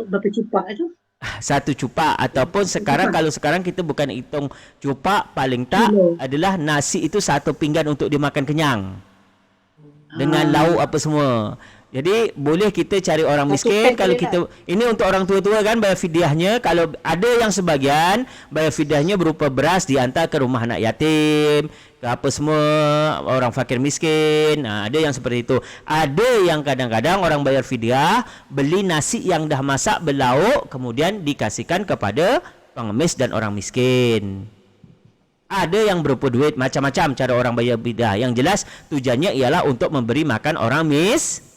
Berapa cupak tu? 1 cupak, ataupun sekarang kalau sekarang kita bukan hitung cupak, paling tak adalah nasi itu 1 pinggan untuk dia makan kenyang dengan lauk apa semua. Jadi boleh kita cari orang miskin. Kalau kita ini untuk orang tua-tua kan bayar fidyahnya. Kalau ada yang sebagian bayar fidyahnya berupa beras dihantar ke rumah anak yatim, ke apa semua, orang fakir miskin. Ada yang seperti itu. Ada yang kadang-kadang orang bayar fidyah beli nasi yang dah masak berlauk, kemudian dikasihkan kepada pengemis dan orang miskin. Ada yang berupa duit, macam-macam cara orang bayar fidyah. Yang jelas tujuannya ialah untuk memberi makan orang miskin.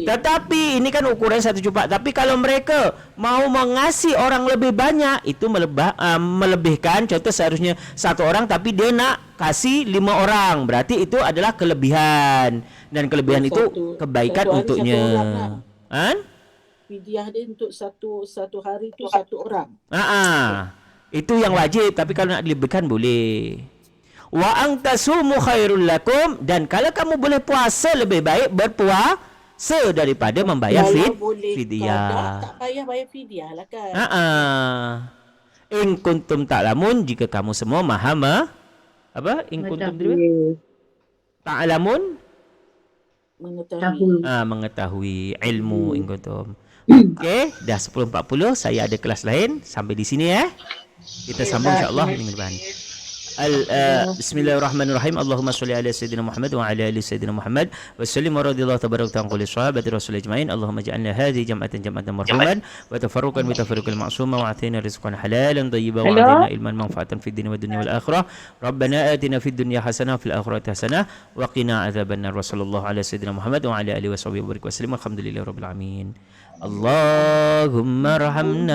Tetapi ini kan ukuran 1 cupak. Tapi kalau mereka mau mengasih orang lebih banyak, itu melebihkan. Contoh seharusnya 1 orang tapi dia nak kasih 5 orang. Berarti itu adalah kelebihan. Dan kelebihan itu kebaikan untuknya. Fidyah dia untuk satu hari tu 1 orang. Itu yang wajib. Tapi kalau nak dilebihkan boleh. Wa antasumu khairul lakum, dan kalau kamu boleh puasa lebih baik berpuasa daripada membayar fidyah. Tak payah bayar fidyah lah kan. In kuntum ta'lamun, jika kamu semua maha apa? In kuntum ta'lamun, mengetahui ilmu in kuntum. Okey, dah 10.40, saya ada kelas lain. Sampai di sini kita sambung insya-Allah minggu depan. Bismillahirrahmanirrahim. Allahumma salli ala sayyidina Muhammad wa ala ali sayyidina Muhammad wa sallim wa radhiyallahu tabaraka ta'ala qul sahabati rasul ajma'in. Allahumma ja'alna hadhihi jam'atan marhuman wa tafarruqan bi tafarruqil ma'suma wa atina rizqan halalan tayyiban wa atina ilman manfa'atan fid dunya wad dunya wal akhirah. Rabbana atina fid dunya hasanah wa fil akhirati hasanah wa qina adzabannar. Wa sallallahu ala sayyidina Muhammad wa ala alihi wa sahbihi wa sallam. Alhamdulillahirabbil alamin. Allahumma arhamna